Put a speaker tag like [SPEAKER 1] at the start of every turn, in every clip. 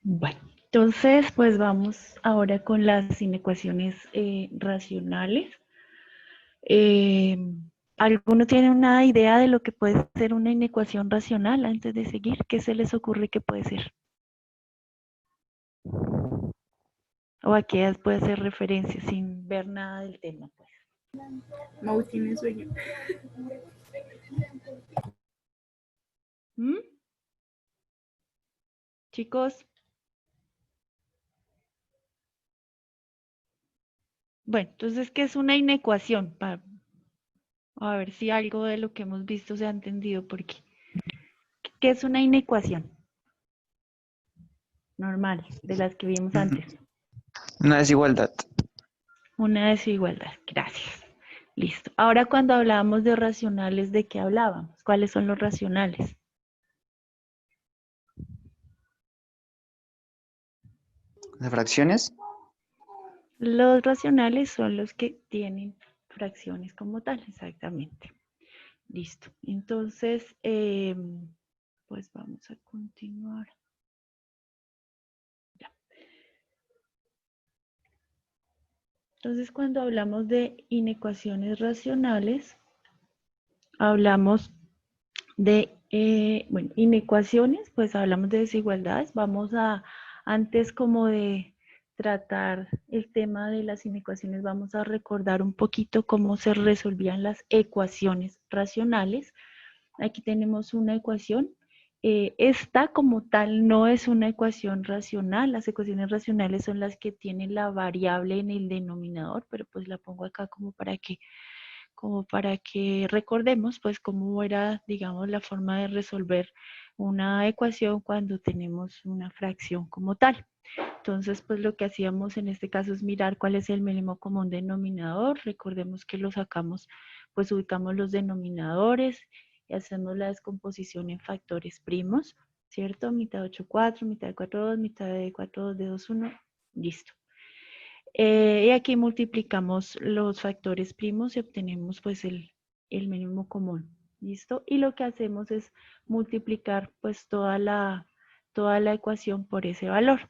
[SPEAKER 1] Bueno, entonces pues vamos ahora con las inecuaciones racionales. Eh, ¿Alguno tiene una idea de lo que puede ser una inecuación racional antes de seguir? ¿Qué se les ocurre que puede ser? ¿O a qué puede hacer referencia sin ver nada del tema? Pues.
[SPEAKER 2] Mau tiene sueño.
[SPEAKER 1] ¿Mm? Chicos. Bueno, entonces, ¿qué es una inecuación? A ver si algo de lo que hemos visto se ha entendido. Porque, ¿qué es una inecuación? Normal, de las que vimos antes.
[SPEAKER 3] Una desigualdad.
[SPEAKER 1] Una desigualdad. Gracias. Listo. Ahora cuando hablábamos de racionales, ¿de qué hablábamos? ¿Cuáles son los racionales?
[SPEAKER 3] ¿De fracciones?
[SPEAKER 1] Los racionales son los que tienen fracciones como tal, exactamente. Listo. Entonces, pues vamos a continuar. Ya. Entonces, cuando hablamos de inecuaciones racionales, hablamos de, bueno, inecuaciones, pues hablamos de desigualdades. Vamos a, antes como de tratar el tema de las inecuaciones, vamos a recordar un poquito cómo se resolvían las ecuaciones racionales. Aquí tenemos una ecuación. Esta como tal no es una ecuación racional. Las ecuaciones racionales son las que tienen la variable en el denominador, pero pues la pongo acá como para que recordemos pues cómo era, digamos, la forma de resolver una ecuación cuando tenemos una fracción como tal. Entonces, pues lo que hacíamos en este caso es mirar cuál es el mínimo común denominador. Recordemos que lo sacamos, pues ubicamos los denominadores y hacemos la descomposición en factores primos, ¿cierto? Mitad de 8, 4, mitad de 4, 2, mitad de 4, 2, de 2, 1, listo. Y aquí multiplicamos los factores primos y obtenemos pues el mínimo común, ¿listo? Y lo que hacemos es multiplicar pues toda la ecuación por ese valor.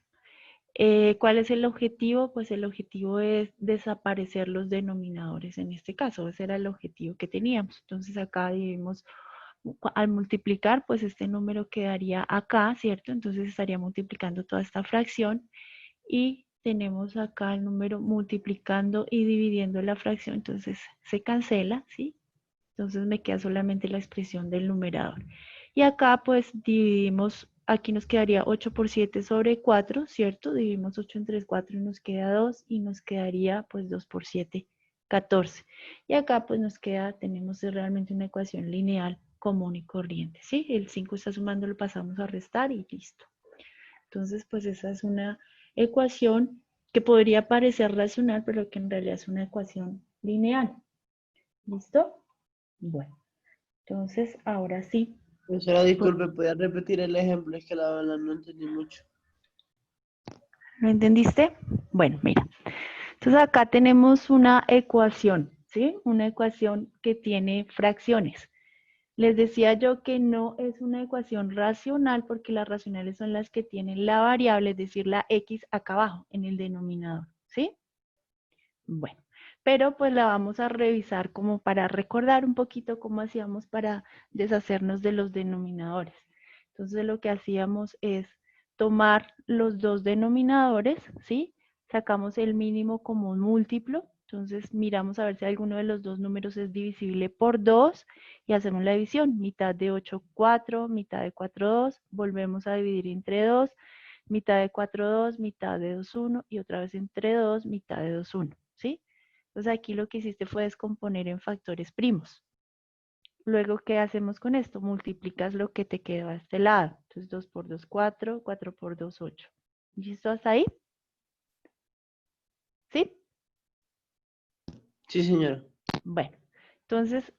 [SPEAKER 1] ¿Cuál es el objetivo? Pues el objetivo es desaparecer los denominadores en este caso, ese era el objetivo que teníamos. Entonces acá dividimos, al multiplicar, pues este número quedaría acá, ¿cierto? Entonces estaría multiplicando toda esta fracción y tenemos acá el número multiplicando y dividiendo la fracción, entonces se cancela, ¿sí? Entonces me queda solamente la expresión del numerador. Y acá pues dividimos, aquí nos quedaría 8 por 7 sobre 4, ¿cierto? Dividimos 8 entre 4 y nos queda 2 y nos quedaría pues 2 por 7, 14. Y acá pues nos queda, tenemos realmente una ecuación lineal común y corriente, ¿sí? El 5 está sumando, lo pasamos a restar y listo. Entonces pues esa es una ecuación que podría parecer racional, pero que en realidad es una ecuación lineal. ¿Listo? Bueno. Entonces, ahora sí.
[SPEAKER 4] Profesora, disculpe, ¿podría repetir el ejemplo? Es que la verdad no entendí mucho.
[SPEAKER 1] ¿Lo entendiste? Bueno, mira. Entonces acá tenemos una ecuación, ¿sí? Una ecuación que tiene fracciones. Les decía yo que no es una ecuación racional porque las racionales son las que tienen la variable, es decir, la x acá abajo en el denominador, ¿sí? Bueno, pero pues la vamos a revisar como para recordar un poquito cómo hacíamos para deshacernos de los denominadores. Entonces lo que hacíamos es tomar los dos denominadores, ¿sí? Sacamos el mínimo común múltiplo, entonces miramos a ver si alguno de los dos números es divisible por 2 y hacemos la división. Mitad de 8, 4, mitad de 4, 2, volvemos a dividir entre 2, mitad de 4, 2, mitad de 2, 1 y otra vez entre 2, mitad de 2, 1, ¿sí? Entonces aquí lo que hiciste fue descomponer en factores primos. Luego, ¿qué hacemos con esto? Multiplicas lo que te quedó a este lado. Entonces 2 por 2, 4, 4 por 2, 8. ¿Listo hasta ahí? ¿Sí?
[SPEAKER 4] Sí, señora.
[SPEAKER 1] Bueno, entonces,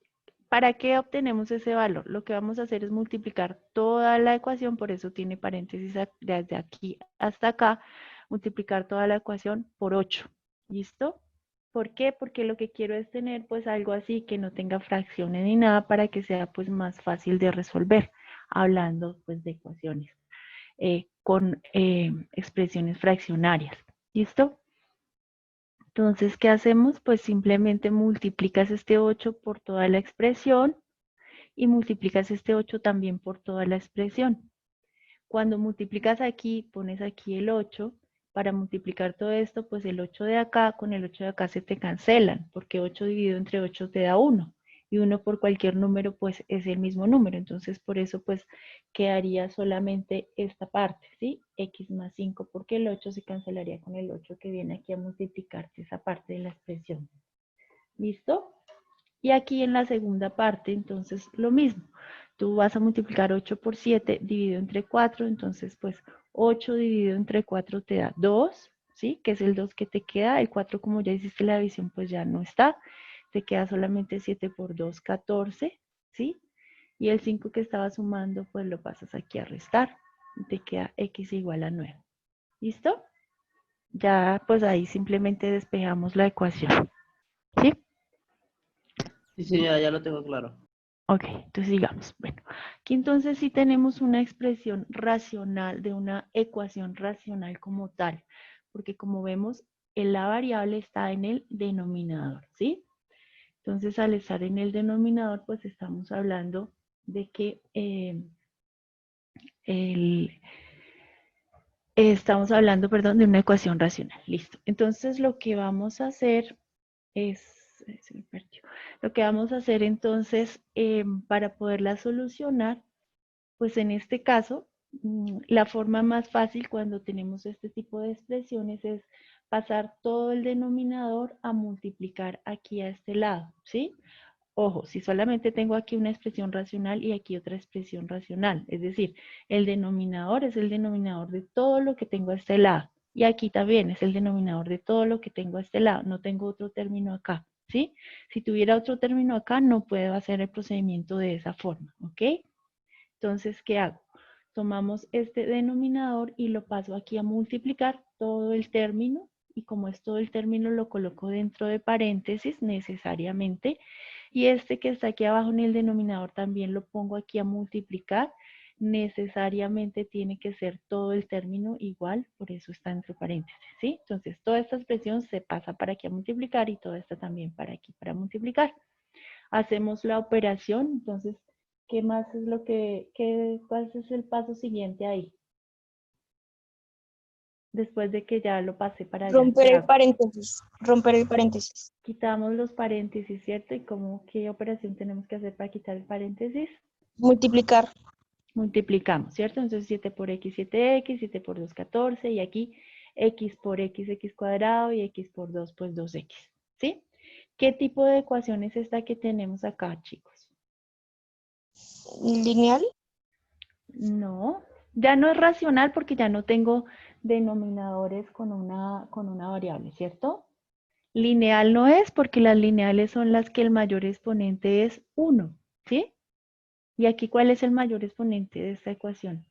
[SPEAKER 1] ¿para qué obtenemos ese valor? Lo que vamos a hacer es multiplicar toda la ecuación, por eso tiene paréntesis desde aquí hasta acá, multiplicar toda la ecuación por 8. ¿Listo? ¿Por qué? Porque lo que quiero es tener pues algo así que no tenga fracciones ni nada para que sea pues más fácil de resolver, hablando pues de ecuaciones. con expresiones fraccionarias. ¿Listo? Entonces, ¿qué hacemos? Pues simplemente multiplicas este 8 por toda la expresión y multiplicas este 8 también por toda la expresión. Cuando multiplicas aquí, pones aquí el 8. Para multiplicar todo esto, pues el 8 de acá con el 8 de acá se te cancelan, porque 8 dividido entre 8 te da 1. Y 1 por cualquier número, pues es el mismo número. Entonces, por eso, pues quedaría solamente esta parte, ¿sí? X más 5, porque el 8 se cancelaría con el 8 que viene aquí a multiplicarse esa parte de la expresión. ¿Listo? Y aquí en la segunda parte, entonces, lo mismo. Tú vas a multiplicar 8 por 7 dividido entre 4, entonces, pues, 8 dividido entre 4 te da 2, ¿sí? Que es el 2 que te queda. El 4, como ya hiciste la división, pues ya no está. Te queda solamente 7 por 2, 14, ¿sí? Y el 5 que estaba sumando, pues lo pasas aquí a restar. Y te queda x igual a 9. ¿Listo? Ya, pues ahí simplemente despejamos la ecuación, ¿sí?
[SPEAKER 4] Sí, señora, ya lo tengo claro.
[SPEAKER 1] Ok, entonces digamos, bueno, aquí entonces sí tenemos una expresión racional de una ecuación racional como tal, porque como vemos, la variable está en el denominador, ¿sí? Entonces al estar en el denominador, pues estamos hablando de que estamos hablando, perdón, de una ecuación racional, listo. Entonces lo que vamos a hacer se me perdió. Lo que vamos a hacer entonces para poderla solucionar, pues en este caso, la forma más fácil cuando tenemos este tipo de expresiones es pasar todo el denominador a multiplicar aquí a este lado, ¿sí? Ojo, si solamente tengo aquí una expresión racional y aquí otra expresión racional, es decir, el denominador es el denominador de todo lo que tengo a este lado. Y aquí también es el denominador de todo lo que tengo a este lado. No tengo otro término acá, ¿sí? Si tuviera otro término acá, no puedo hacer el procedimiento de esa forma, ¿ok? Entonces, ¿qué hago? Tomamos este denominador y lo paso aquí a multiplicar todo el término. Y como es todo el término, lo coloco dentro de paréntesis necesariamente. Y este que está aquí abajo en el denominador también lo pongo aquí a multiplicar. Necesariamente tiene que ser todo el término igual, por eso está entre paréntesis, ¿sí? Entonces, toda esta expresión se pasa para aquí a multiplicar y toda esta también para aquí para multiplicar. Hacemos la operación, entonces, ¿qué más es lo cuál es el paso siguiente ahí? Después de que ya lo pasé para allá,
[SPEAKER 5] Romper
[SPEAKER 1] ¿qué
[SPEAKER 5] el
[SPEAKER 1] hago?
[SPEAKER 5] paréntesis. Romper el paréntesis.
[SPEAKER 1] Quitamos los paréntesis, ¿cierto? ¿Y qué operación tenemos que hacer para quitar el paréntesis?
[SPEAKER 5] Multiplicar.
[SPEAKER 1] Multiplicamos, ¿cierto? Entonces 7 por x, 7x, 7 por 2, 14, y aquí x por x, x cuadrado, y x por 2, pues 2x, ¿sí? ¿Qué tipo de ecuación es esta que tenemos acá, chicos?
[SPEAKER 5] Lineal.
[SPEAKER 1] No, ya no es racional porque ya no tengo denominadores con una variable, ¿cierto? Lineal no es porque las lineales son las que el mayor exponente es 1, ¿sí? ¿Y aquí cuál es el mayor exponente de esta ecuación?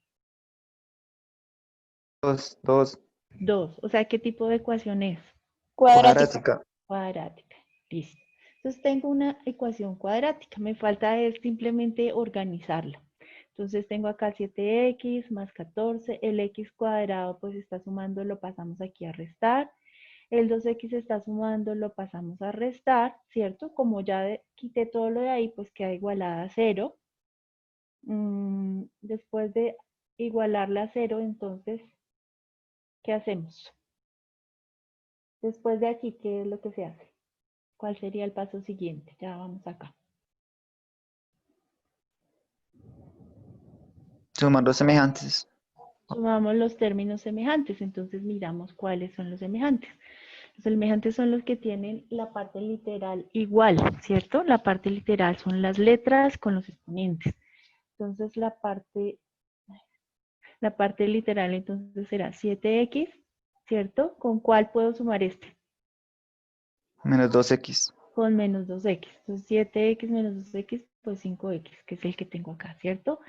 [SPEAKER 3] 2,
[SPEAKER 1] 2. O sea, ¿qué tipo de ecuación es?
[SPEAKER 5] Cuadrático.
[SPEAKER 3] cuadrática.
[SPEAKER 1] Cuadrática. Listo. Entonces tengo una ecuación cuadrática. Me falta es simplemente organizarla. Entonces tengo acá 7x más 14. El x cuadrado pues está sumando, lo pasamos aquí a restar. El 2x está sumando, lo pasamos a restar, ¿cierto? Como ya quité todo lo de ahí, pues queda igualada a 0. Después de igualarla a 0, entonces, ¿qué hacemos? Después de aquí, ¿qué es lo que se hace? ¿Cuál sería el paso siguiente? Ya vamos acá.
[SPEAKER 3] Sumar los semejantes.
[SPEAKER 1] Sumamos los términos semejantes, entonces miramos cuáles son los semejantes. Los semejantes son los que tienen la parte literal igual, ¿cierto? La parte literal son las letras con los exponentes. Entonces la parte literal entonces será 7x, ¿cierto? ¿Con cuál puedo sumar este?
[SPEAKER 3] Menos 2x.
[SPEAKER 1] Con menos 2x. Entonces 7x menos 2x, pues 5x, que es el que tengo acá, ¿cierto?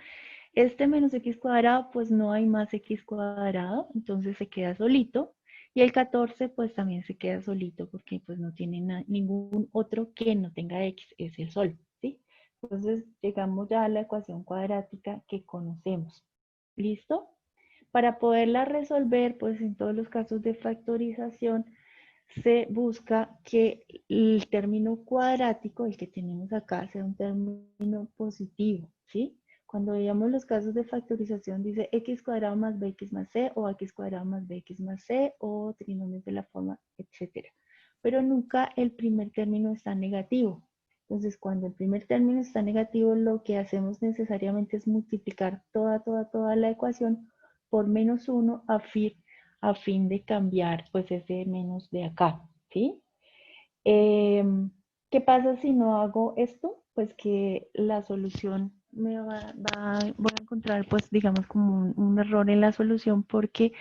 [SPEAKER 1] Este menos x cuadrado, pues no hay más x cuadrado, entonces se queda solito. Y el 14, pues también se queda solito porque pues no tiene ningún otro que no tenga x, es el sol, ¿sí? Entonces llegamos ya a la ecuación cuadrática que conocemos. ¿Listo? Para poderla resolver, pues en todos los casos de factorización, se busca que el término cuadrático, el que tenemos acá, sea un término positivo, ¿sí? Cuando veamos los casos de factorización, dice x cuadrado más bx más c, o x cuadrado más bx más c, o trinomios de la forma, etcétera. Pero nunca el primer término está negativo. Entonces, cuando el primer término está negativo, lo que hacemos necesariamente es multiplicar toda la ecuación por menos 1 a fin de cambiar pues ese menos de acá, ¿sí? ¿Qué pasa si no hago esto? Pues que la solución voy a encontrar pues digamos como un error en la solución porque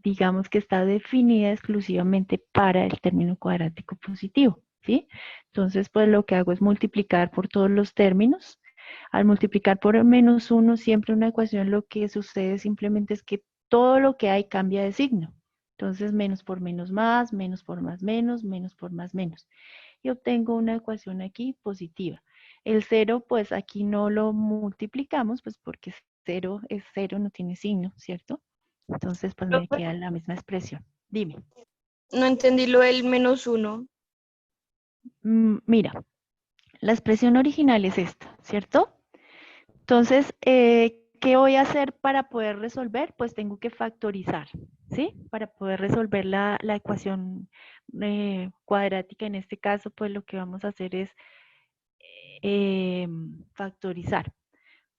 [SPEAKER 1] digamos que está definida exclusivamente para el término cuadrático positivo, ¿sí? Entonces pues lo que hago es multiplicar por todos los términos. Al multiplicar por menos 1 siempre una ecuación lo que sucede simplemente es que todo lo que hay cambia de signo. Entonces, menos por menos más, menos por más menos, menos por más menos. Y obtengo una ecuación aquí positiva. El 0, pues aquí no lo multiplicamos, pues porque 0 es 0, no tiene signo, ¿cierto? Entonces, pues me
[SPEAKER 5] Profe,
[SPEAKER 1] queda la misma expresión. Dime.
[SPEAKER 5] no entendí lo del -1.
[SPEAKER 1] Mira, la expresión original es esta, ¿cierto? Entonces, ¿qué voy a hacer para poder resolver? Pues tengo que factorizar, ¿sí? Para poder resolver la ecuación cuadrática, en este caso, pues lo que vamos a hacer es factorizar.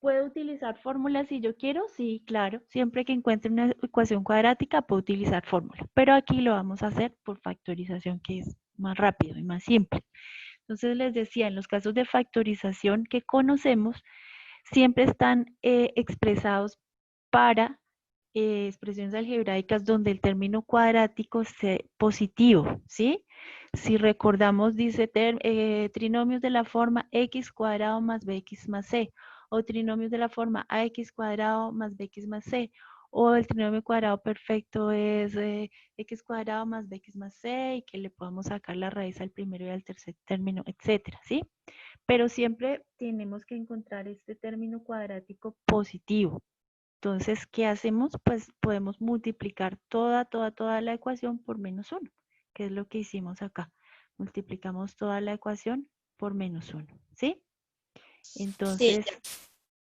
[SPEAKER 1] ¿Puedo utilizar fórmulas si yo quiero? Sí, claro. Siempre que encuentre una ecuación cuadrática, puedo utilizar fórmula. Pero aquí lo vamos a hacer por factorización, que es más rápido y más simple. Entonces, les decía, en los casos de factorización que conocemos, siempre están expresados para expresiones algebraicas donde el término cuadrático sea positivo, ¿sí? Si recordamos, dice trinomios de la forma x cuadrado más bx más c, o trinomios de la forma ax cuadrado más bx más c, o el trinomio cuadrado perfecto es x cuadrado más bx más c, y que le podamos sacar la raíz al primero y al tercer término, etcétera, ¿sí? Pero siempre tenemos que encontrar este término cuadrático positivo. Entonces, ¿qué hacemos? Pues podemos multiplicar toda la ecuación por menos 1, que es lo que hicimos acá. Multiplicamos toda la ecuación por menos 1, ¿sí?
[SPEAKER 5] Sí,
[SPEAKER 1] Entonces,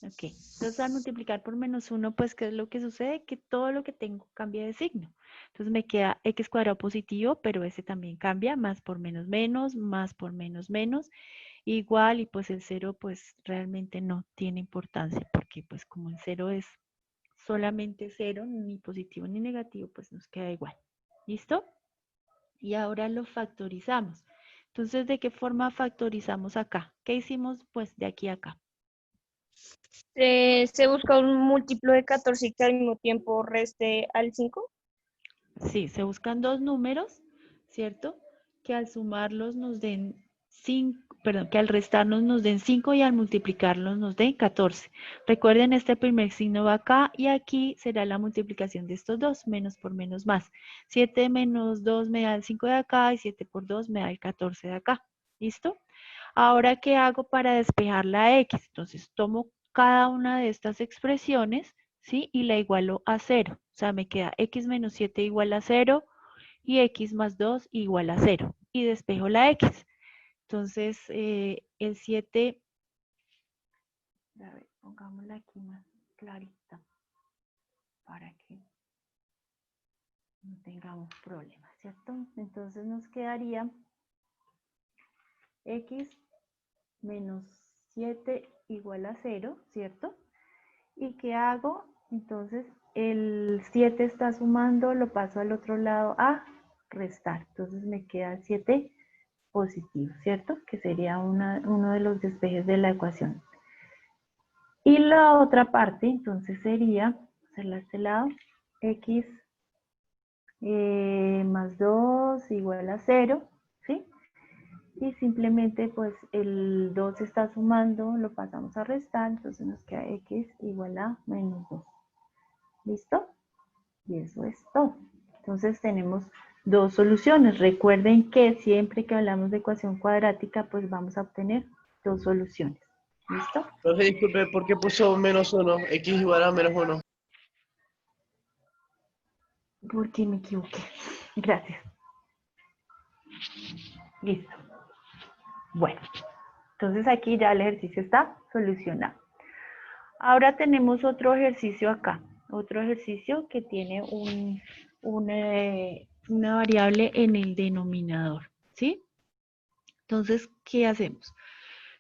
[SPEAKER 1] ok. Entonces, al multiplicar por menos 1, pues, ¿qué es lo que sucede? Que todo lo que tengo cambia de signo. Entonces, me queda x cuadrado positivo, pero ese también cambia, más por menos, más por menos, igual, y pues el 0 pues realmente no tiene importancia, porque pues como el 0 es solamente 0, ni positivo ni negativo, pues nos queda igual. ¿Listo? Y ahora lo factorizamos. Entonces, ¿de qué forma factorizamos acá? ¿Qué hicimos pues de aquí a acá?
[SPEAKER 5] se busca un múltiplo de 14 que al mismo tiempo reste al 5.
[SPEAKER 1] Sí, se buscan dos números, ¿cierto? Que al sumarlos nos den 5, perdón, que al restarnos nos den 5 y al multiplicarlos nos den 14. Recuerden, este primer signo va acá y aquí será la multiplicación de estos dos, menos por menos más. 7 menos 2 me da el 5 de acá y 7 por 2 me da el 14 de acá. ¿Listo? Ahora, ¿qué hago para despejar la x? Entonces, tomo cada una de estas expresiones, ¿sí? Y la igualo a 0. O sea, me queda x menos 7 igual a 0 y x más 2 igual a 0. Y despejo la x. Entonces, el 7, a ver, pongámosla aquí más clarita para que no tengamos problemas, ¿cierto? Entonces nos quedaría x menos 7 igual a 0, ¿cierto? ¿Y qué hago? Entonces, el 7 está sumando, lo paso al otro lado a restar. Entonces me queda 7 positivo, ¿cierto? Que sería uno de los despejes de la ecuación. Y la otra parte, entonces sería, hacerla a este lado, x más 2 igual a 0, ¿sí? Y simplemente pues el 2 está sumando, lo pasamos a restar, entonces nos queda x igual a menos 2. ¿Listo? Y eso es todo. Entonces tenemos dos soluciones. Recuerden que siempre que hablamos de ecuación cuadrática, pues vamos a obtener dos soluciones. ¿Listo?
[SPEAKER 4] Profe, disculpe, ¿por qué puso -1? X igual a -1.
[SPEAKER 1] porque me equivoqué. Gracias. Listo. Bueno, entonces aquí ya el ejercicio está solucionado. Ahora tenemos otro ejercicio acá. Otro ejercicio que tiene una variable en el denominador. ¿Sí? Entonces, ¿qué hacemos?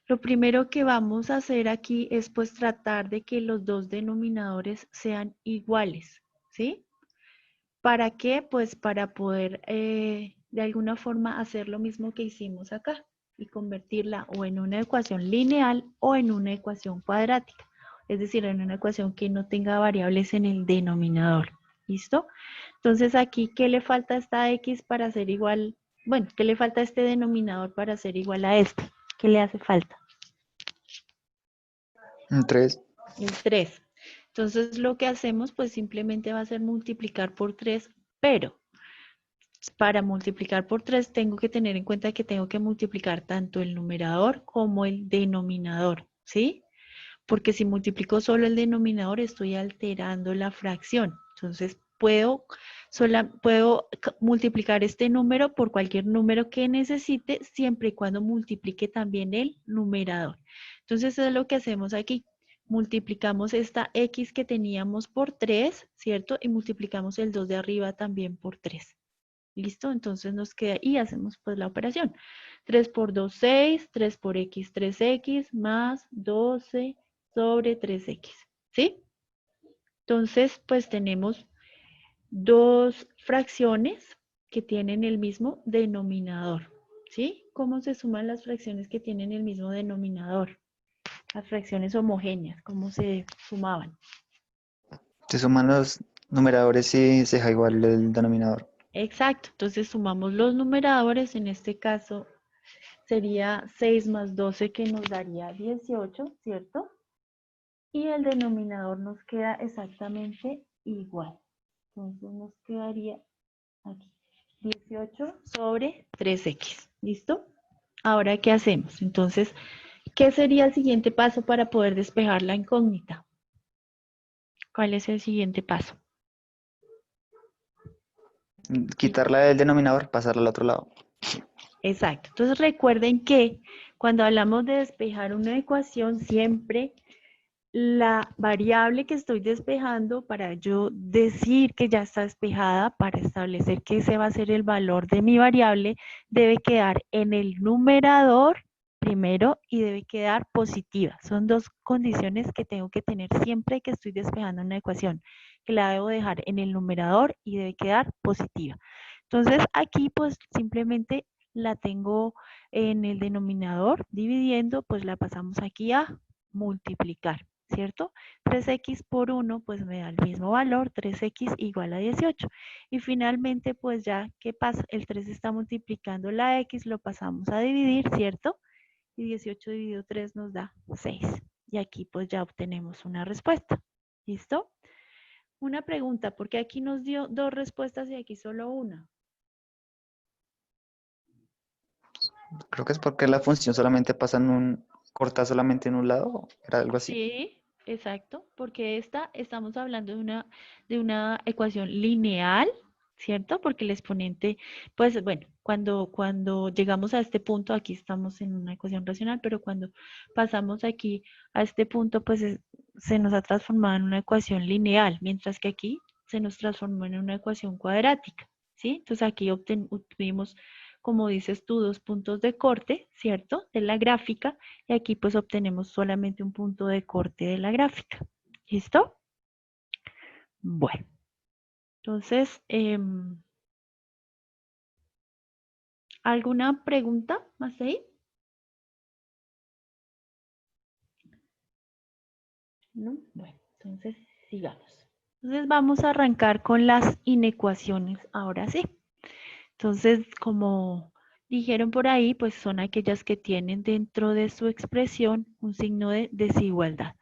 [SPEAKER 1] Lo primero que vamos a hacer aquí es pues tratar de que los dos denominadores sean iguales, ¿sí? ¿Para qué? Pues para poder de alguna forma hacer lo mismo que hicimos acá y convertirla o en una ecuación lineal o en una ecuación cuadrática, es decir, en una ecuación que no tenga variables en el denominador, ¿listo? Entonces aquí, ¿qué le falta a esta x para ser igual? Bueno, ¿qué le falta a este denominador para ser igual a este? ¿Qué le hace falta?
[SPEAKER 3] 3.
[SPEAKER 1] El 3. Entonces lo que hacemos pues simplemente va a ser multiplicar por 3, pero para multiplicar por 3 tengo que tener en cuenta que tengo que multiplicar tanto el numerador como el denominador, ¿sí? Porque si multiplico solo el denominador estoy alterando la fracción. Entonces puedo multiplicar este número por cualquier número que necesite siempre y cuando multiplique también el numerador. Entonces eso es lo que hacemos aquí. Multiplicamos esta x que teníamos por 3, ¿cierto? Y multiplicamos el 2 de arriba también por 3. ¿Listo? Entonces nos queda y hacemos pues la operación. 3 por 2, 6, 3 por x, 3x, más 12 sobre 3x, ¿sí? Entonces pues tenemos dos fracciones que tienen el mismo denominador, ¿sí? ¿Cómo se suman las fracciones que tienen el mismo denominador? Las fracciones homogéneas, ¿cómo se sumaban?
[SPEAKER 3] Se suman los numeradores y se deja igual el denominador.
[SPEAKER 1] Exacto, entonces sumamos los numeradores, en este caso sería 6 más 12 que nos daría 18, ¿cierto? Y el denominador nos queda exactamente igual. Entonces nos quedaría aquí 18 sobre 3x, ¿listo? Ahora, ¿qué hacemos? Entonces, ¿qué sería el siguiente paso para poder despejar la incógnita? ¿Cuál es el siguiente paso?
[SPEAKER 3] Quitarla del denominador, pasarla al otro lado.
[SPEAKER 1] Exacto. Entonces recuerden que cuando hablamos de despejar una ecuación, siempre la variable que estoy despejando, para yo decir que ya está despejada, para establecer que ese va a ser el valor de mi variable, debe quedar en el numerador primero y debe quedar positiva. Son dos condiciones que tengo que tener siempre que estoy despejando una ecuación, que la debo dejar en el numerador y debe quedar positiva. Entonces aquí pues simplemente la tengo en el denominador dividiendo, pues la pasamos aquí a multiplicar, ¿cierto? 3x por 1 pues me da el mismo valor, 3x igual a 18. Y finalmente pues ya, ¿qué pasa? El 3 está multiplicando la x, lo pasamos a dividir, ¿cierto? Y 18 dividido 3 nos da 6. Y aquí pues ya obtenemos una respuesta. ¿Listo? Una pregunta, ¿por qué aquí nos dio dos respuestas y aquí solo una?
[SPEAKER 3] Creo que es porque la función solamente pasa corta solamente en un lado, era algo así.
[SPEAKER 1] Sí, exacto, porque estamos hablando de una ecuación lineal, ¿cierto? Porque el exponente, pues bueno, cuando llegamos a este punto, aquí estamos en una ecuación racional, pero cuando pasamos aquí a este punto, pues se nos ha transformado en una ecuación lineal, mientras que aquí se nos transformó en una ecuación cuadrática, ¿sí? Entonces aquí obtuvimos, como dices tú, dos puntos de corte, ¿cierto? De la gráfica y aquí pues obtenemos solamente un punto de corte de la gráfica. ¿Listo? Bueno, entonces, ¿alguna pregunta más ahí? ¿No? Bueno, entonces sigamos. Entonces vamos a arrancar con las inecuaciones ahora sí. Entonces, como dijeron por ahí, pues son aquellas que tienen dentro de su expresión un signo de desigualdad.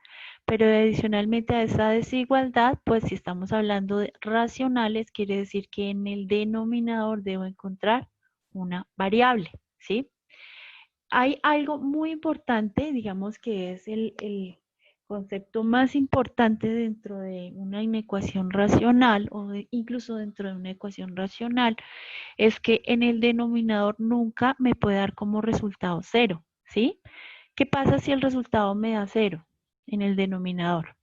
[SPEAKER 1] Pero adicionalmente a esa desigualdad, pues si estamos hablando de racionales, quiere decir que en el denominador debo encontrar una variable, ¿sí? Hay algo muy importante, digamos que es concepto más importante dentro de una inecuación racional o incluso dentro de una ecuación racional es que en el denominador nunca me puede dar como resultado 0, ¿sí? ¿Qué pasa si el resultado me da 0 en el denominador?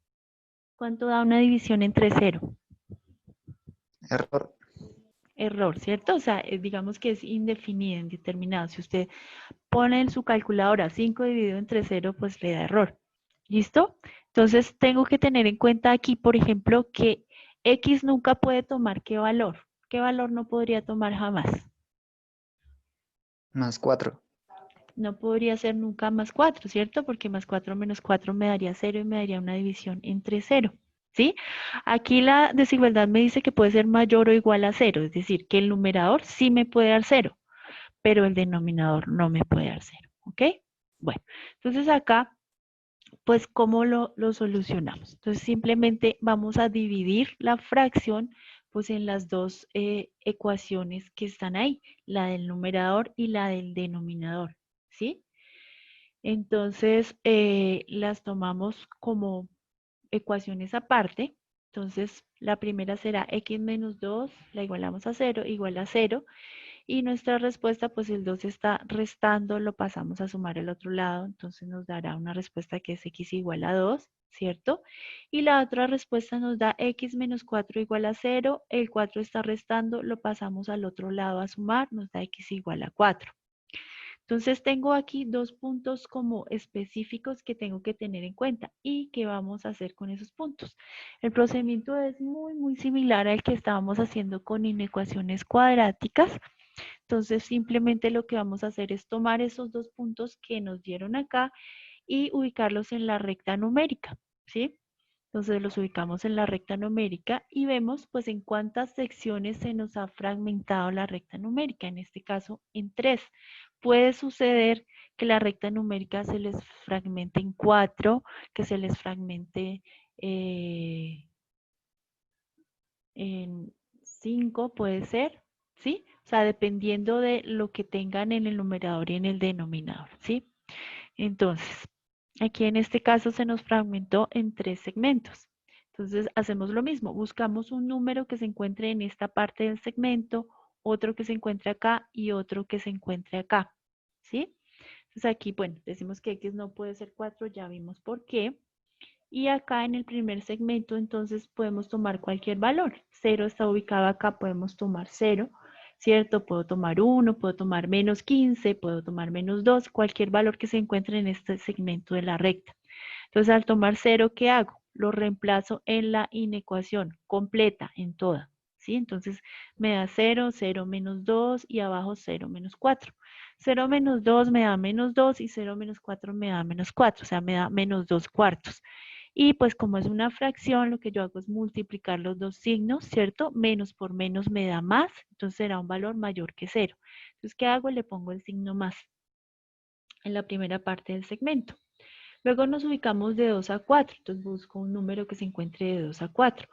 [SPEAKER 1] ¿Cuánto da una división entre 0?
[SPEAKER 3] Error.
[SPEAKER 1] Error, ¿cierto? O sea, digamos que es indefinido, indeterminado. Si usted pone en su calculadora 5 dividido entre 0, pues le da error. ¿Listo? Entonces tengo que tener en cuenta aquí, por ejemplo, que X nunca puede tomar ¿qué valor? ¿Qué valor no podría tomar jamás?
[SPEAKER 3] Más 4.
[SPEAKER 1] No podría ser nunca más 4, ¿cierto? Porque más 4 menos 4 me daría 0 y me daría una división entre 0, ¿sí? Aquí la desigualdad me dice que puede ser mayor o igual a 0, es decir, que el numerador sí me puede dar 0, pero el denominador no me puede dar 0, ¿ok? Bueno, entonces acá, pues, ¿cómo lo solucionamos? Entonces, simplemente vamos a dividir la fracción, pues, en las dos ecuaciones que están ahí, la del numerador y la del denominador, ¿sí? Entonces, las tomamos como ecuaciones aparte. Entonces, la primera será x menos 2, la igualamos a 0, igual a 0. Y nuestra respuesta, pues el 2 está restando, lo pasamos a sumar al otro lado. Entonces, nos dará una respuesta que es x igual a 2, ¿cierto? Y la otra respuesta nos da x menos 4 igual a 0. El 4 está restando, lo pasamos al otro lado a sumar, nos da x igual a 4. Entonces tengo aquí dos puntos como específicos que tengo que tener en cuenta y qué vamos a hacer con esos puntos. El procedimiento es muy similar al que estábamos haciendo con inecuaciones cuadráticas. Entonces simplemente lo que vamos a hacer es tomar esos dos puntos que nos dieron acá y ubicarlos en la recta numérica, ¿sí? Entonces los ubicamos en la recta numérica y vemos pues en cuántas secciones se nos ha fragmentado la recta numérica, en este caso en 3. Puede suceder que la recta numérica se les fragmente en 4, que se les fragmente en 5, puede ser, ¿sí? O sea, dependiendo de lo que tengan en el numerador y en el denominador, ¿sí? Entonces, aquí en este caso se nos fragmentó en 3 segmentos. Entonces, hacemos lo mismo. Buscamos un número que se encuentre en esta parte del segmento, otro que se encuentre acá y otro que se encuentre acá. ¿Sí? Entonces, aquí, bueno, decimos que X no puede ser 4, ya vimos por qué. Y acá en el primer segmento, entonces, podemos tomar cualquier valor. 0 está ubicado acá, podemos tomar 0. ¿Cierto? Puedo tomar 1, puedo tomar menos 15, puedo tomar menos 2, cualquier valor que se encuentre en este segmento de la recta. Entonces, al tomar 0, ¿qué hago? Lo reemplazo en la inecuación completa, en toda. ¿Sí? Entonces, me da 0, 0 menos 2 y abajo 0 menos 4. 0 menos 2 me da menos 2 y 0 menos 4 me da menos 4, o sea, me da menos 2 cuartos. Y pues como es una fracción, lo que yo hago es multiplicar los dos signos, ¿cierto? Menos por menos me da más, entonces será un valor mayor que 0. Entonces, ¿qué hago? Le pongo el signo más en la primera parte del segmento. Luego nos ubicamos de 2 a 4, entonces busco un número que se encuentre de 2 a 4.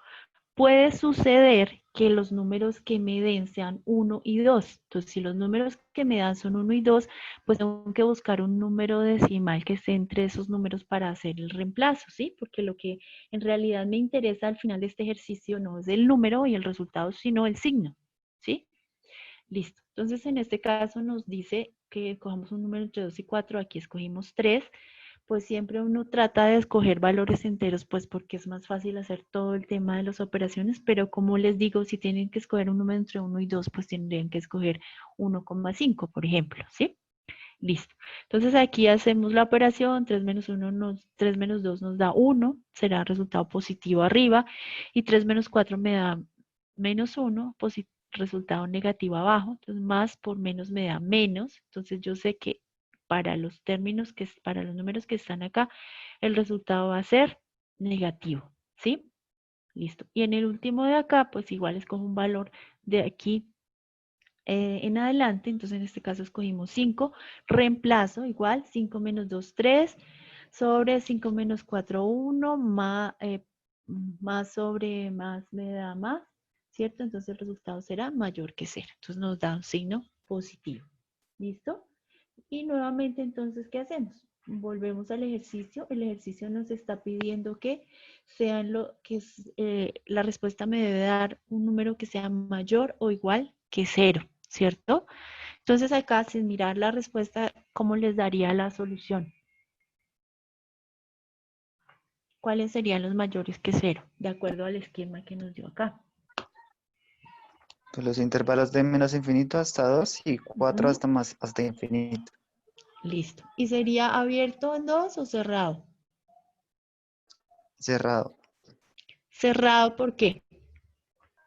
[SPEAKER 1] Puede suceder que los números que me den sean 1 y 2. Entonces, si los números que me dan son 1 y 2, pues tengo que buscar un número decimal que esté entre esos números para hacer el reemplazo, ¿sí? Porque lo que en realidad me interesa al final de este ejercicio no es el número y el resultado, sino el signo, ¿sí? Listo. Entonces, en este caso nos dice que escojamos un número entre 2 y 4. Aquí escogimos 3. Pues siempre uno trata de escoger valores enteros, pues porque es más fácil hacer todo el tema de las operaciones, pero como les digo, si tienen que escoger un número entre 1 y 2, pues tendrían que escoger 1,5, por ejemplo, ¿sí? Listo. Entonces aquí hacemos la operación, 3 menos 2 nos da 1, será resultado positivo arriba, y 3 menos 4 me da menos 1, resultado negativo abajo, entonces más por menos me da menos, entonces yo sé que para los términos para los números que están acá, el resultado va a ser negativo, ¿sí? Listo. Y en el último de acá, pues igual escojo un valor de aquí en adelante, entonces en este caso escogimos 5, reemplazo igual, 5 menos 2, 3, sobre 5 menos 4, 1, más sobre más me da más, ¿cierto? Entonces el resultado será mayor que 0, entonces nos da un signo positivo, ¿listo? Y nuevamente entonces, ¿qué hacemos? volvemos al ejercicio. El ejercicio nos está pidiendo que sean la respuesta me debe dar un número que sea mayor o igual que 0, ¿cierto? Entonces acá, sin mirar la respuesta, ¿cómo les daría la solución? ¿Cuáles serían los mayores que 0? De acuerdo al esquema que nos dio acá.
[SPEAKER 3] Pues los intervalos de menos infinito hasta 2 y 4
[SPEAKER 1] Ujú.
[SPEAKER 3] hasta infinito.
[SPEAKER 1] Listo. ¿Y sería abierto en 2 o cerrado?
[SPEAKER 3] Cerrado,
[SPEAKER 1] Cerrado, ¿por qué?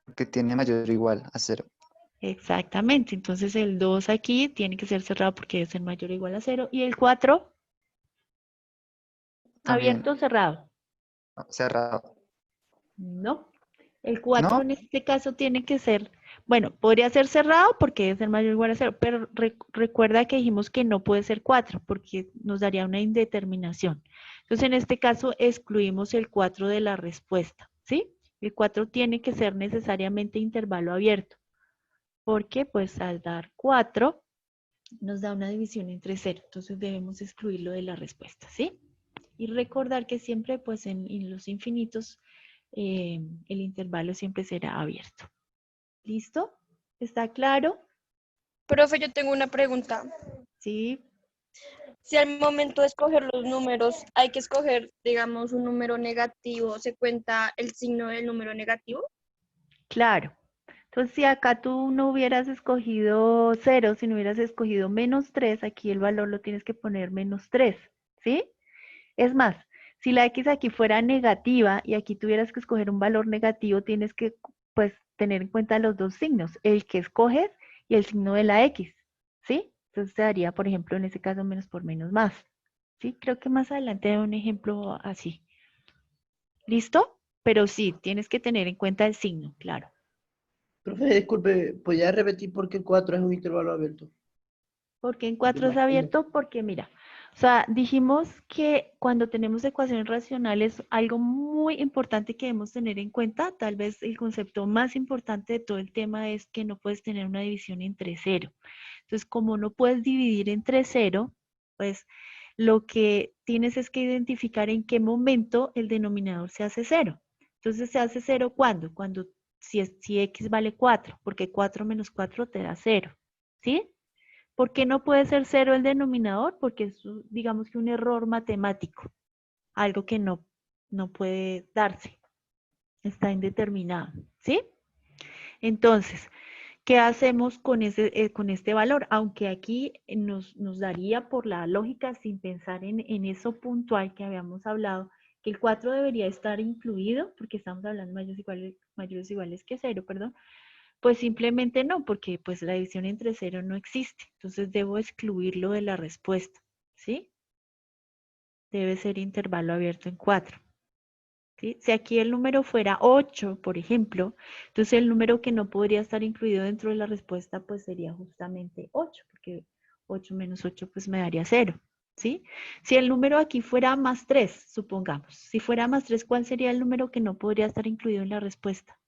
[SPEAKER 3] porque tiene mayor o igual a 0.
[SPEAKER 1] Exactamente. Entonces el 2 aquí tiene que ser cerrado porque debe ser mayor o igual a 0. ¿Y el 4?
[SPEAKER 3] También
[SPEAKER 1] ¿Abierto o cerrado?
[SPEAKER 3] cerrado.
[SPEAKER 1] No. El 4
[SPEAKER 3] ¿No?
[SPEAKER 1] en este caso tiene que ser, bueno, podría ser cerrado porque debe ser mayor o igual a 0, pero recuerda que dijimos que no puede ser 4 porque nos daría una indeterminación. Entonces, en este caso, excluimos el 4 de la respuesta, ¿sí? El 4 tiene que ser necesariamente intervalo abierto, porque pues al dar 4 nos da una división entre 0, entonces debemos excluirlo de la respuesta, ¿sí? Y recordar que siempre pues en los infinitos el intervalo siempre será abierto. ¿Listo? ¿Está claro?
[SPEAKER 5] Profe, yo tengo una pregunta.
[SPEAKER 1] Sí,
[SPEAKER 5] Si al momento de escoger los números hay que escoger, digamos, un número negativo, ¿se cuenta el signo del número negativo?
[SPEAKER 1] claro. Entonces, si acá tú no hubieras escogido 0, si no hubieras escogido -3, aquí el valor lo tienes que poner -3, ¿sí? Es más, si la x aquí fuera negativa y aquí tuvieras que escoger un valor negativo, tienes que, pues, tener en cuenta los dos signos, el que escoges y el signo de la x, ¿sí? Entonces te daría, por ejemplo, en este caso, menos por menos más, ¿sí? Creo que más adelante hay un ejemplo así. ¿Listo? Pero sí, tienes que tener en cuenta el signo, claro.
[SPEAKER 4] Profe, disculpe, ¿podría repetir por qué 4 es un intervalo abierto?
[SPEAKER 1] ¿Por qué en
[SPEAKER 4] Porque
[SPEAKER 1] 4
[SPEAKER 4] no
[SPEAKER 1] es
[SPEAKER 4] entiendo.
[SPEAKER 1] abierto? Porque mira, o sea, dijimos que cuando tenemos ecuaciones racionales, algo muy importante que debemos tener en cuenta, tal vez el concepto más importante de todo el tema es que no puedes tener una división entre 0. Entonces, como no puedes dividir entre 0, pues lo que tienes es que identificar en qué momento el denominador se hace 0. Entonces, ¿se hace 0 cuándo? Cuando si x vale 4, porque 4 menos 4 te da 0, ¿sí? ¿Por qué no puede ser 0 el denominador? Porque es, digamos que un error matemático, algo que no puede darse, está indeterminado, ¿sí? Entonces, ¿qué hacemos con este valor? Aunque aquí nos daría por la lógica, sin pensar en eso puntual que habíamos hablado, que el 4 debería estar incluido, porque estamos hablando de mayores iguales que 0, perdón, pues simplemente no, porque pues la división entre 0 no existe. Entonces debo excluirlo de la respuesta, ¿sí? Debe ser intervalo abierto en 4. ¿Sí? Si aquí el número fuera 8, por ejemplo, entonces el número que no podría estar incluido dentro de la respuesta pues sería justamente 8, porque 8 menos 8 pues me daría 0, ¿sí? Si el número aquí fuera +3, supongamos, si fuera +3, ¿cuál sería el número que no podría estar incluido en la respuesta?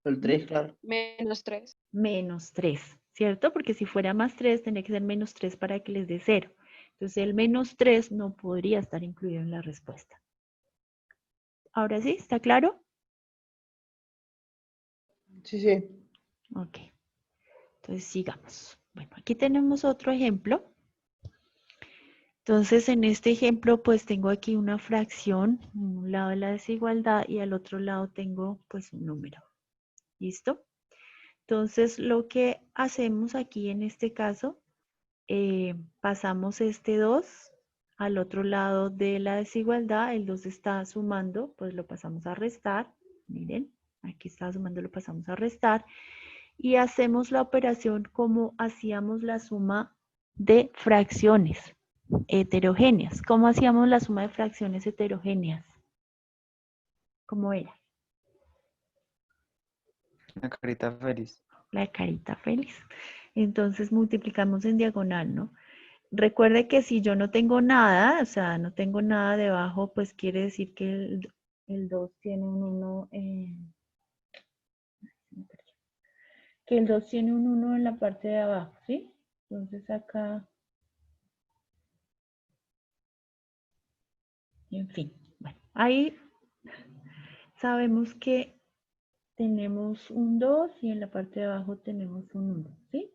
[SPEAKER 4] El 3, claro.
[SPEAKER 5] -3.
[SPEAKER 1] -3, ¿cierto? Porque si fuera +3, tendría que ser -3 para que les dé 0. Entonces el -3 no podría estar incluido en la respuesta. ¿Ahora sí? ¿Está claro?
[SPEAKER 4] Sí, sí.
[SPEAKER 1] Ok. Entonces sigamos. Bueno, aquí tenemos otro ejemplo. Entonces en este ejemplo pues tengo aquí una fracción, en un lado de la desigualdad y al otro lado tengo pues un número. ¿Listo? Entonces lo que hacemos aquí en este caso, pasamos este 2 al otro lado de la desigualdad, el 2 está sumando, pues lo pasamos a restar, miren, aquí está sumando, lo pasamos a restar, y hacemos la operación como hacíamos la suma de fracciones heterogéneas. ¿Cómo hacíamos la suma de fracciones heterogéneas? ¿Cómo era?
[SPEAKER 3] Una carita feliz.
[SPEAKER 1] La carita feliz. Entonces multiplicamos en diagonal, ¿no? Recuerde que si yo no tengo nada, o sea, no tengo nada debajo, pues quiere decir que el 2 tiene un 1, que el 2 tiene un 1 en la parte de abajo, ¿sí? Entonces acá, en fin, bueno, ahí sabemos que tenemos un 2 y en la parte de abajo tenemos un 1, ¿sí?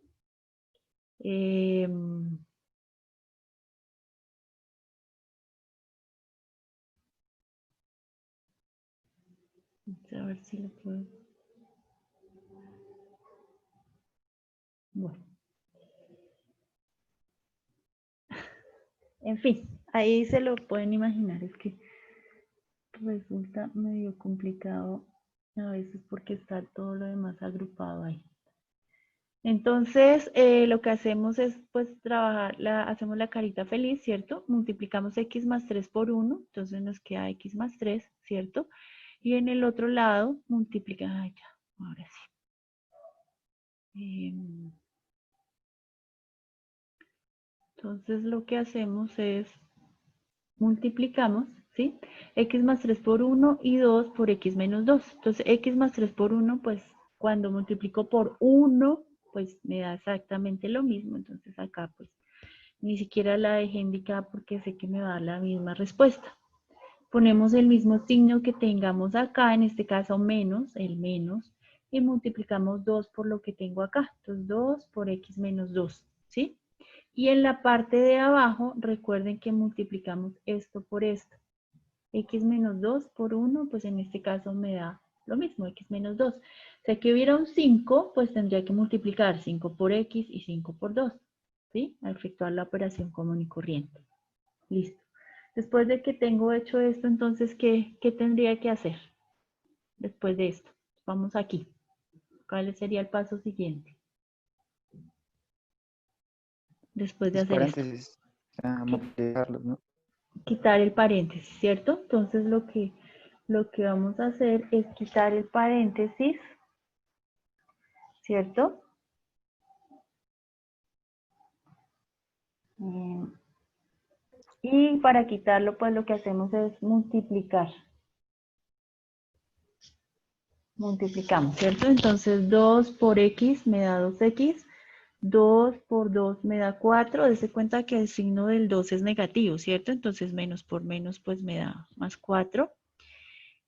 [SPEAKER 1] A ver si lo puedo. Bueno. En fin, ahí se lo pueden imaginar, es que resulta medio complicado a veces porque está todo lo demás agrupado ahí. Entonces, lo que hacemos es, pues, trabajar, hacemos la carita feliz, ¿cierto? Multiplicamos x más 3 por 1, entonces nos queda x más 3, ¿cierto? Y en el otro lado, multiplica, ya, ahora sí. Entonces, lo que hacemos es, multiplicamos, ¿sí? X más 3 por 1 y 2 por x menos 2. Entonces, x más 3 por 1, pues, cuando multiplico por 1, pues, me da exactamente lo mismo. Entonces, acá, pues, ni siquiera la dejé indicada porque sé que me va a dar la misma respuesta. Ponemos el mismo signo que tengamos acá, en este caso menos, el menos, y multiplicamos 2 por lo que tengo acá. Entonces, 2 por x menos 2, ¿sí? Y en la parte de abajo, recuerden que multiplicamos esto por esto. X menos 2 por 1, pues en este caso me da lo mismo, x menos 2. O sea, que hubiera un 5, pues tendría que multiplicar 5 por x y 5 por 2, ¿sí? A efectuar la operación común y corriente. Listo. Después de que tengo hecho esto, entonces, ¿qué tendría que hacer? Después de esto. Vamos aquí. ¿Cuál sería el paso siguiente? Después de
[SPEAKER 3] Los
[SPEAKER 1] hacer esto.
[SPEAKER 3] paréntesis, multiplicarlos, ¿no?
[SPEAKER 1] Quitar el paréntesis, ¿cierto? Entonces lo que vamos a hacer es quitar el paréntesis, ¿cierto? Y para quitarlo, pues lo que hacemos es multiplicar. Multiplicamos, ¿cierto? Entonces 2 por x me da 2x. 2 por 2 me da 4. Dese cuenta que el signo del 2 es negativo, ¿cierto? Entonces menos por menos pues me da más 4.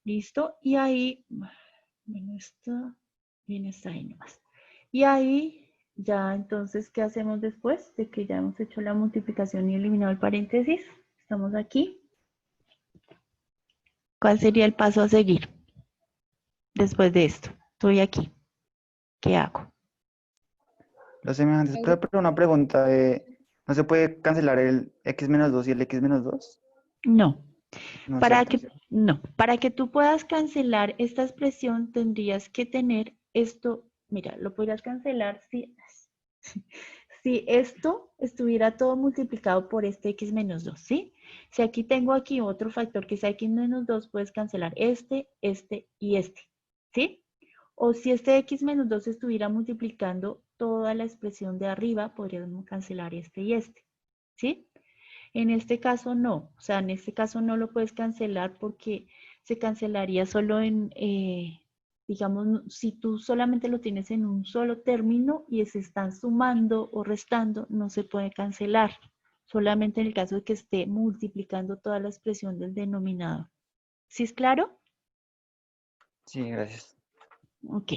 [SPEAKER 1] ¿Listo? Y ahí, bueno, esto bien está ahí nomás. Y ahí ya entonces, ¿qué hacemos después de que ya hemos hecho la multiplicación y eliminado el paréntesis? Estamos aquí. ¿Cuál sería el paso a seguir después de esto? Estoy aquí. ¿Qué hago?
[SPEAKER 3] Los semejantes. Pero una pregunta, ¿no se puede cancelar el x menos 2 y el x menos 2?
[SPEAKER 1] No.
[SPEAKER 3] No,
[SPEAKER 1] Para
[SPEAKER 3] ¿cierto?
[SPEAKER 1] que, no, para que tú puedas cancelar esta expresión tendrías que tener esto, mira, lo podrías cancelar si esto estuviera todo multiplicado por este x menos 2, ¿sí? Si aquí tengo aquí otro factor que sea x menos 2, puedes cancelar este y este, ¿sí? O si este x menos 2 estuviera multiplicando toda la expresión de arriba, podríamos cancelar este y este, ¿sí? En este caso no, o sea, en este caso no lo puedes cancelar porque se cancelaría solo en, digamos, si tú solamente lo tienes en un solo término y se están sumando o restando, no se puede cancelar. Solamente en el caso de que esté multiplicando toda la expresión del denominador. ¿Sí es claro?
[SPEAKER 3] Sí, gracias.
[SPEAKER 1] Ok,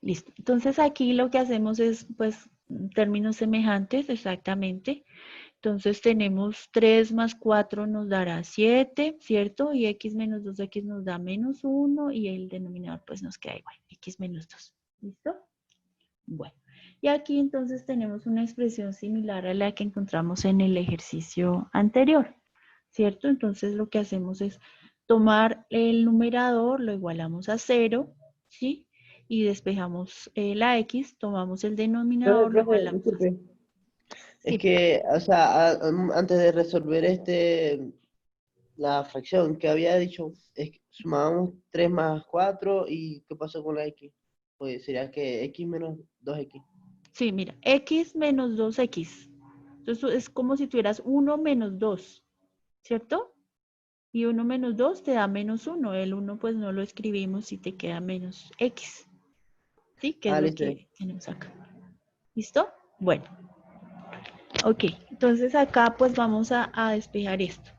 [SPEAKER 1] listo. Entonces aquí lo que hacemos es, pues, términos semejantes, exactamente. Entonces tenemos 3 más 4 nos dará 7, ¿cierto? Y x menos 2x nos da menos 1 y el denominador pues nos queda igual, x menos 2. ¿Listo? Bueno, y aquí entonces tenemos una expresión similar a la que encontramos en el ejercicio anterior, ¿cierto? Entonces lo que hacemos es tomar el numerador, lo igualamos a 0, ¿sí? Y despejamos la x, tomamos el denominador, lo
[SPEAKER 4] Profe,
[SPEAKER 1] igualamos a 0.
[SPEAKER 4] disculpe. Es
[SPEAKER 1] Sí.
[SPEAKER 4] que, o sea, antes de resolver la fracción que había dicho, es que sumábamos 3 más 4 y ¿qué pasó con la x? Pues sería que x menos 2x.
[SPEAKER 1] Sí, mira, x menos 2x. Entonces es como si tuvieras 1 menos 2, ¿cierto? Y 1 menos 2 te da menos 1. El 1 pues no lo escribimos y te queda menos x. ¿Sí? Que es lo
[SPEAKER 4] Listo.
[SPEAKER 1] que tenemos acá. ¿Listo? Bueno. Ok, entonces acá pues vamos a despejar esto.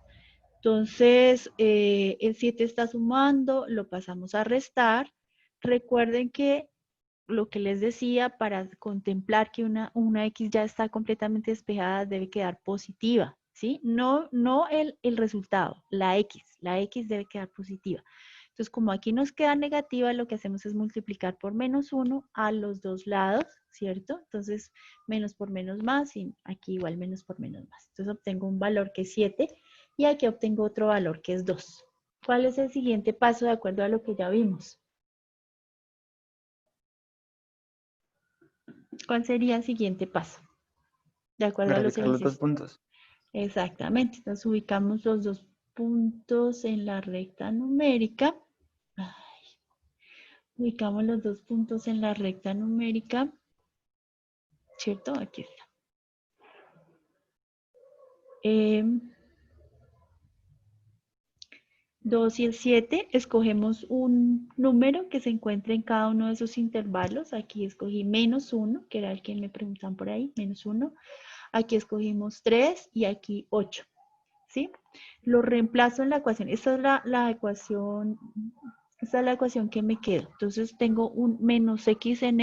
[SPEAKER 1] Entonces, el 7 está sumando, lo pasamos a restar. Recuerden que lo que les decía, para contemplar que una X ya está completamente despejada, debe quedar positiva, ¿sí? No el resultado, la X debe quedar positiva. Entonces, como aquí nos queda negativa, lo que hacemos es multiplicar por -1 a los dos lados, ¿cierto? Entonces, menos por menos más, y aquí igual menos por menos más. Entonces, obtengo un valor que es 7 y aquí obtengo otro valor que es 2. ¿Cuál es el siguiente paso de acuerdo a lo que ya vimos? ¿Cuál sería el siguiente paso? De acuerdo a los
[SPEAKER 3] Verificar los dos
[SPEAKER 1] ejercicios.
[SPEAKER 3] puntos.
[SPEAKER 1] Exactamente. Entonces ubicamos los dos puntos en la recta numérica. Ay, ubicamos los dos puntos en la recta numérica. ¿Cierto? Aquí está. 2 y el 7, escogemos un número que se encuentre en cada uno de esos intervalos. Aquí escogí -1, que era el que me preguntan por ahí, -1. Aquí escogimos 3 y aquí 8. ¿Sí? Lo reemplazo en la ecuación. Esta es la ecuación, esta es la ecuación que me quedo. Entonces tengo un menos x en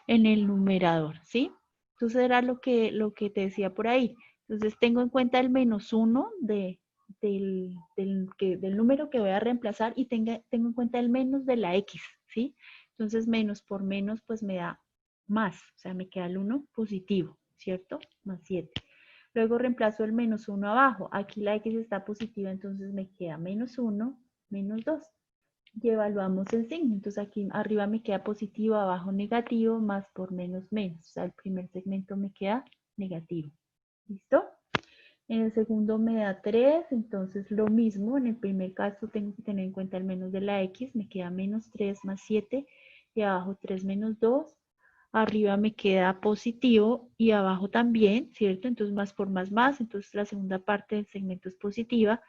[SPEAKER 1] el numerador, ¿sí? Entonces era lo que te decía por ahí. Entonces tengo en cuenta el -1 del número que voy a reemplazar y tengo en cuenta el menos de la x, ¿sí? Entonces menos por menos pues me da más, o sea, me queda el 1 positivo, ¿cierto? Más 7. Luego reemplazo el -1 abajo. Aquí la x está positiva, entonces me queda -1, -2. Y evaluamos el signo. Entonces aquí arriba me queda positivo, abajo negativo, más por menos menos. O sea, el primer segmento me queda negativo. ¿Listo? En el segundo me da 3, entonces lo mismo. En el primer caso tengo que tener en cuenta el menos de la x. Me queda -3 más 7 y abajo 3 menos 2. Arriba me queda positivo y abajo también, ¿cierto? Entonces más por más, entonces la segunda parte del segmento es positiva.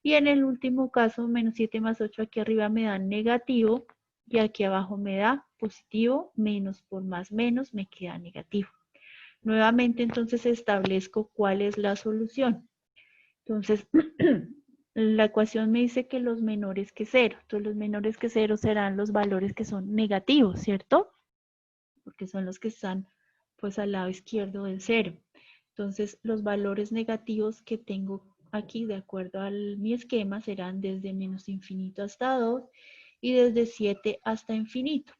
[SPEAKER 1] Y en el último caso, -7 más 8, aquí arriba me da negativo y aquí abajo me da positivo, menos por más menos me queda negativo. Nuevamente entonces establezco cuál es la solución. Entonces, la ecuación me dice que los menores que 0. Entonces los menores que 0 serán los valores que son negativos, ¿cierto? Porque son los que están pues al lado izquierdo del 0. Entonces los valores negativos que tengo aquí de acuerdo a mi esquema serán desde menos infinito hasta 2 y desde 7 hasta infinito.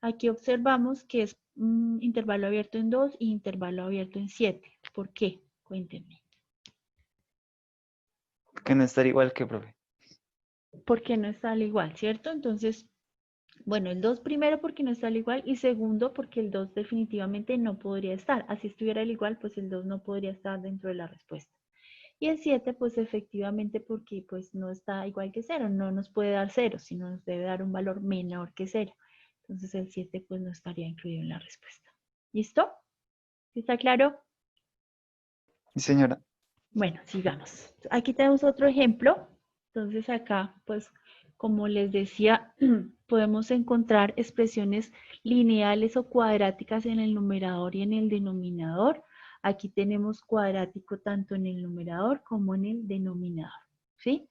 [SPEAKER 1] Aquí observamos que es intervalo abierto en 2 y intervalo abierto en 7. ¿Por qué? Cuéntenme.
[SPEAKER 3] Que no estar igual que, profe.
[SPEAKER 1] Porque no está al igual, ¿cierto? Entonces, bueno, el 2 primero porque no está al igual y segundo porque el 2 definitivamente no podría estar. Así estuviera al igual, pues el 2 no podría estar dentro de la respuesta. Y el 7, pues efectivamente porque pues no está igual que 0, no nos puede dar 0, sino nos debe dar un valor menor que 0. Entonces el 7 pues no estaría incluido en la respuesta. ¿Listo? ¿Está claro?
[SPEAKER 3] Sí, señora.
[SPEAKER 1] Bueno, sigamos. Aquí tenemos otro ejemplo. Entonces acá, pues, como les decía, podemos encontrar expresiones lineales o cuadráticas en el numerador y en el denominador. Aquí tenemos cuadrático tanto en el numerador como en el denominador, ¿sí?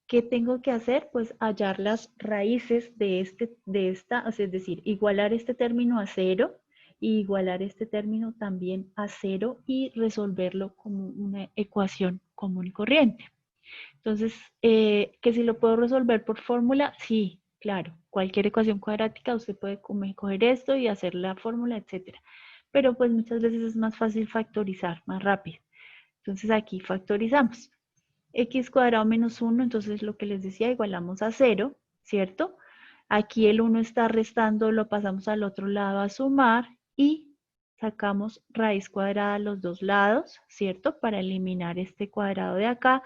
[SPEAKER 1] ¿Qué tengo que hacer? Pues hallar las raíces de esta, o sea, es decir, igualar este término a 0 y igualar este término también a 0 y resolverlo como una ecuación común y corriente. Entonces, que si lo puedo resolver por fórmula, sí, claro. Cualquier ecuación cuadrática usted puede coger esto y hacer la fórmula, etcétera. Pero pues muchas veces es más fácil factorizar, más rápido. Entonces aquí factorizamos. X cuadrado menos 1, entonces lo que les decía, igualamos a 0, ¿cierto? Aquí el 1 está restando, lo pasamos al otro lado a sumar y sacamos raíz cuadrada a los dos lados, ¿cierto? Para eliminar este cuadrado de acá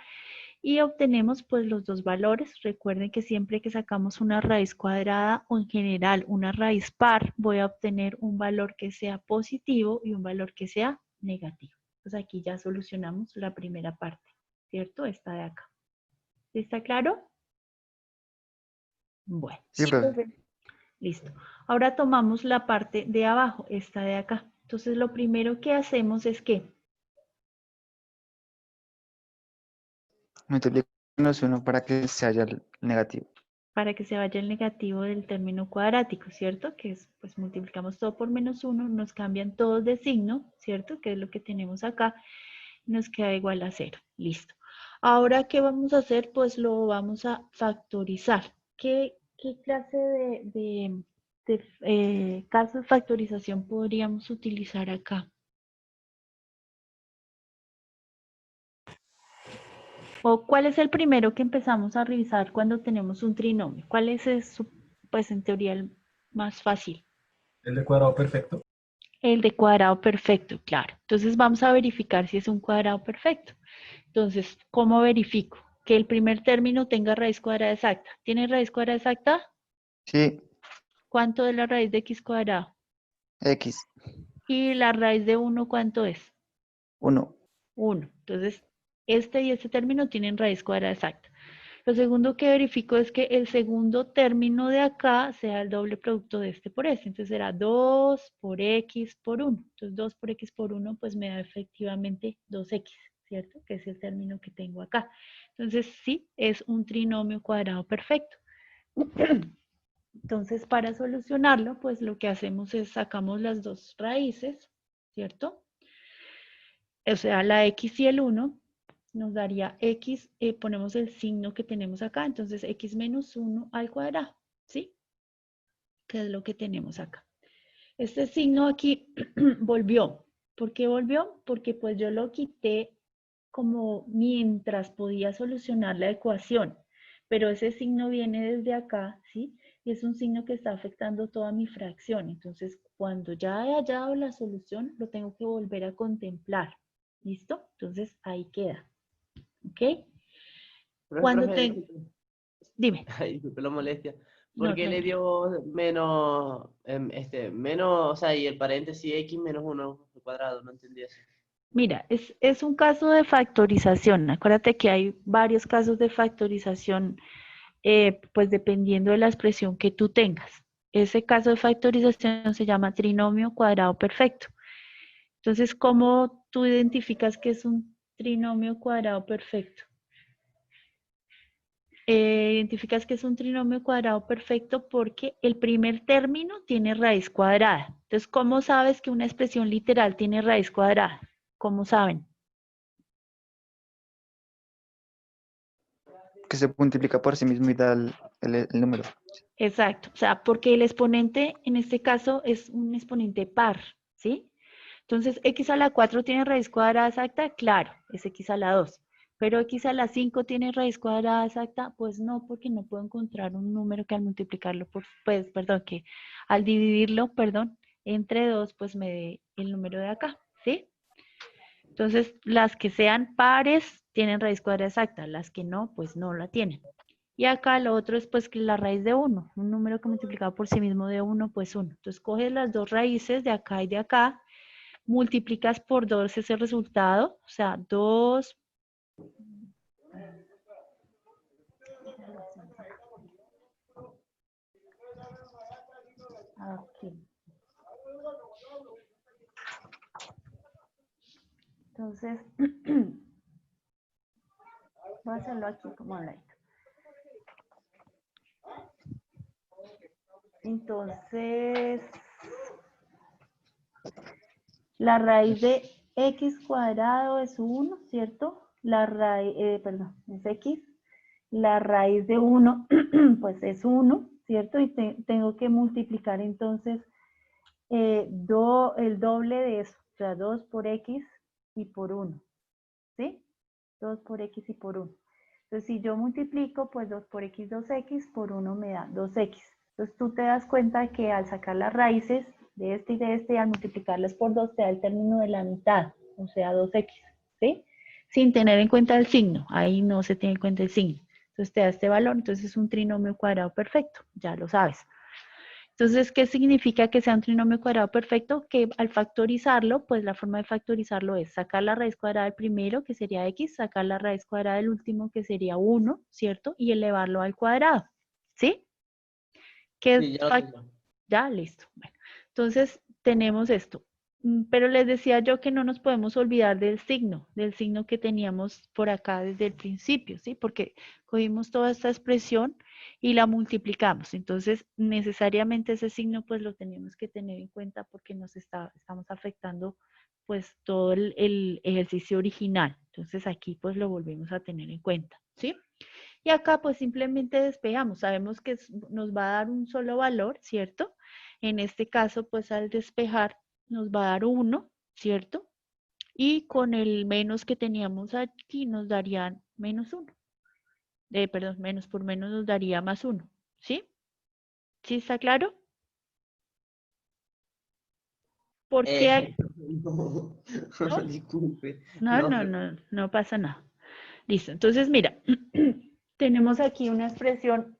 [SPEAKER 1] y obtenemos pues los dos valores. Recuerden que siempre que sacamos una raíz cuadrada o en general una raíz par, voy a obtener un valor que sea positivo y un valor que sea negativo. Entonces aquí ya solucionamos la primera parte, ¿cierto? Esta de acá. ¿Está claro? Bueno,
[SPEAKER 3] Sí,
[SPEAKER 5] Sí,
[SPEAKER 3] profe.
[SPEAKER 5] profe.
[SPEAKER 1] listo. Ahora tomamos la parte de abajo, esta de acá. Entonces lo primero que hacemos es que
[SPEAKER 3] Multiplico menos 1 para que se haya el negativo.
[SPEAKER 1] Para que se vaya el negativo del término cuadrático, ¿cierto? Que es, pues multiplicamos todo por menos 1, nos cambian todos de signo, ¿cierto? Que es lo que tenemos acá, nos queda igual a 0. Listo. Ahora, ¿qué vamos a hacer? Pues lo vamos a factorizar. ¿Qué clase de caso de factorización podríamos utilizar acá? ¿O cuál es el primero que empezamos a revisar cuando tenemos un trinomio? ¿Cuál es, pues en teoría, el más fácil?
[SPEAKER 6] El de cuadrado perfecto.
[SPEAKER 1] El de cuadrado perfecto, claro. Entonces vamos a verificar si es un cuadrado perfecto. Entonces, ¿cómo verifico? Que el primer término tenga raíz cuadrada exacta. ¿Tiene raíz cuadrada exacta?
[SPEAKER 3] Sí,
[SPEAKER 1] ¿Cuánto es la raíz de x cuadrado?
[SPEAKER 3] X,
[SPEAKER 1] ¿Y la raíz de 1 cuánto es?
[SPEAKER 3] 1.
[SPEAKER 1] 1. Entonces, este y este término tienen raíz cuadrada exacta. Lo segundo que verifico es que el segundo término de acá sea el doble producto de este por este. Entonces será 2 por x por 1. Entonces 2 por x por 1 pues me da efectivamente 2x, ¿cierto? Que es el término que tengo acá. Entonces sí, es un trinomio cuadrado perfecto. Entonces para solucionarlo pues lo que hacemos es sacamos las dos raíces, ¿cierto? O sea, la x y el 1 nos daría x, ponemos el signo que tenemos acá, entonces x menos 1 al cuadrado, ¿sí? Que es lo que tenemos acá. Este signo aquí volvió. ¿Por qué volvió? Porque pues yo lo quité como mientras podía solucionar la ecuación, pero ese signo viene desde acá, ¿sí? Y es un signo que está afectando toda mi fracción, entonces cuando ya he hallado la solución, lo tengo que volver a contemplar, ¿listo? Entonces ahí queda. ¿Ok? Cuando
[SPEAKER 4] Profe,
[SPEAKER 1] te... Dime.
[SPEAKER 4] ay, disculpe la molestia. ¿Por
[SPEAKER 1] No,
[SPEAKER 4] qué le
[SPEAKER 1] tranquilo.
[SPEAKER 4] dio menos, menos, o sea, y el paréntesis x menos 1 al cuadrado? No entendí eso.
[SPEAKER 1] Mira, es un caso de factorización. Acuérdate que hay varios casos de factorización, pues dependiendo de la expresión que tú tengas. Ese caso de factorización se llama trinomio cuadrado perfecto. Entonces, ¿cómo tú identificas que es un trinomio cuadrado perfecto? Identificas que es un trinomio cuadrado perfecto porque el primer término tiene raíz cuadrada. Entonces, ¿cómo sabes que una expresión literal tiene raíz cuadrada? ¿Cómo saben?
[SPEAKER 3] Que se multiplica por sí mismo y da el número.
[SPEAKER 1] Exacto, o sea, porque el exponente en este caso es un exponente par, ¿sí? Entonces, x a la 4 tiene raíz cuadrada exacta, claro, es x a la 2. Pero x a la 5 tiene raíz cuadrada exacta, pues no, porque no puedo encontrar un número que al multiplicarlo por, pues, perdón, que al dividirlo, perdón, entre 2, pues me dé el número de acá, ¿sí? Entonces, las que sean pares tienen raíz cuadrada exacta, las que no, pues no la tienen. Y acá lo otro es pues que la raíz de 1, un número que multiplicado por sí mismo de 1, pues 1. Entonces coges las dos raíces de acá y de acá, multiplicas por 2 ese resultado, o sea, 2. Aquí. Entonces, voy a hacerlo aquí como habla. Entonces, la raíz de x cuadrado es 1, ¿cierto? La raíz, perdón, es x. La raíz de 1, pues es 1, ¿cierto? Y tengo que multiplicar entonces el doble de eso, o sea, 2 por x y por 1, ¿sí? 2 por x y por 1. Entonces, si yo multiplico, pues 2 por x, 2x, por 1 me da 2x. Entonces, tú te das cuenta que al sacar las raíces de este y de este, y al multiplicarlas por 2, te da el término de la mitad, o sea, 2x, ¿sí? Sin tener en cuenta el signo, ahí no se tiene en cuenta el signo. Entonces, te da este valor, entonces es un trinomio cuadrado perfecto, ya lo sabes. Entonces, ¿qué significa que sea un trinomio cuadrado perfecto? Que al factorizarlo, pues la forma de factorizarlo es sacar la raíz cuadrada del primero, que sería x, sacar la raíz cuadrada del último, que sería 1, ¿cierto? Y elevarlo al cuadrado, ¿sí? ¿Qué es
[SPEAKER 4] Sí, ya lo tengo.
[SPEAKER 1] ya, listo. Bueno, entonces, tenemos esto. Pero les decía yo que no nos podemos olvidar del signo que teníamos por acá desde el principio, ¿sí? Porque cogimos toda esta expresión y la multiplicamos. Entonces, necesariamente ese signo pues lo tenemos que tener en cuenta porque estamos afectando pues todo el ejercicio original. Entonces, aquí pues lo volvemos a tener en cuenta, ¿sí? Y acá pues simplemente despejamos. Sabemos que nos va a dar un solo valor, ¿cierto? En este caso pues al despejar nos va a dar 1, ¿cierto? Y con el menos que teníamos aquí nos darían menos 1. Perdón, menos por menos nos daría más 1, ¿sí? ¿Sí está claro? ¿Por qué?
[SPEAKER 4] No,
[SPEAKER 1] ¿No?
[SPEAKER 4] disculpe.
[SPEAKER 1] No,
[SPEAKER 4] No,
[SPEAKER 1] no, no, no pasa nada. Listo, entonces mira, tenemos aquí una expresión.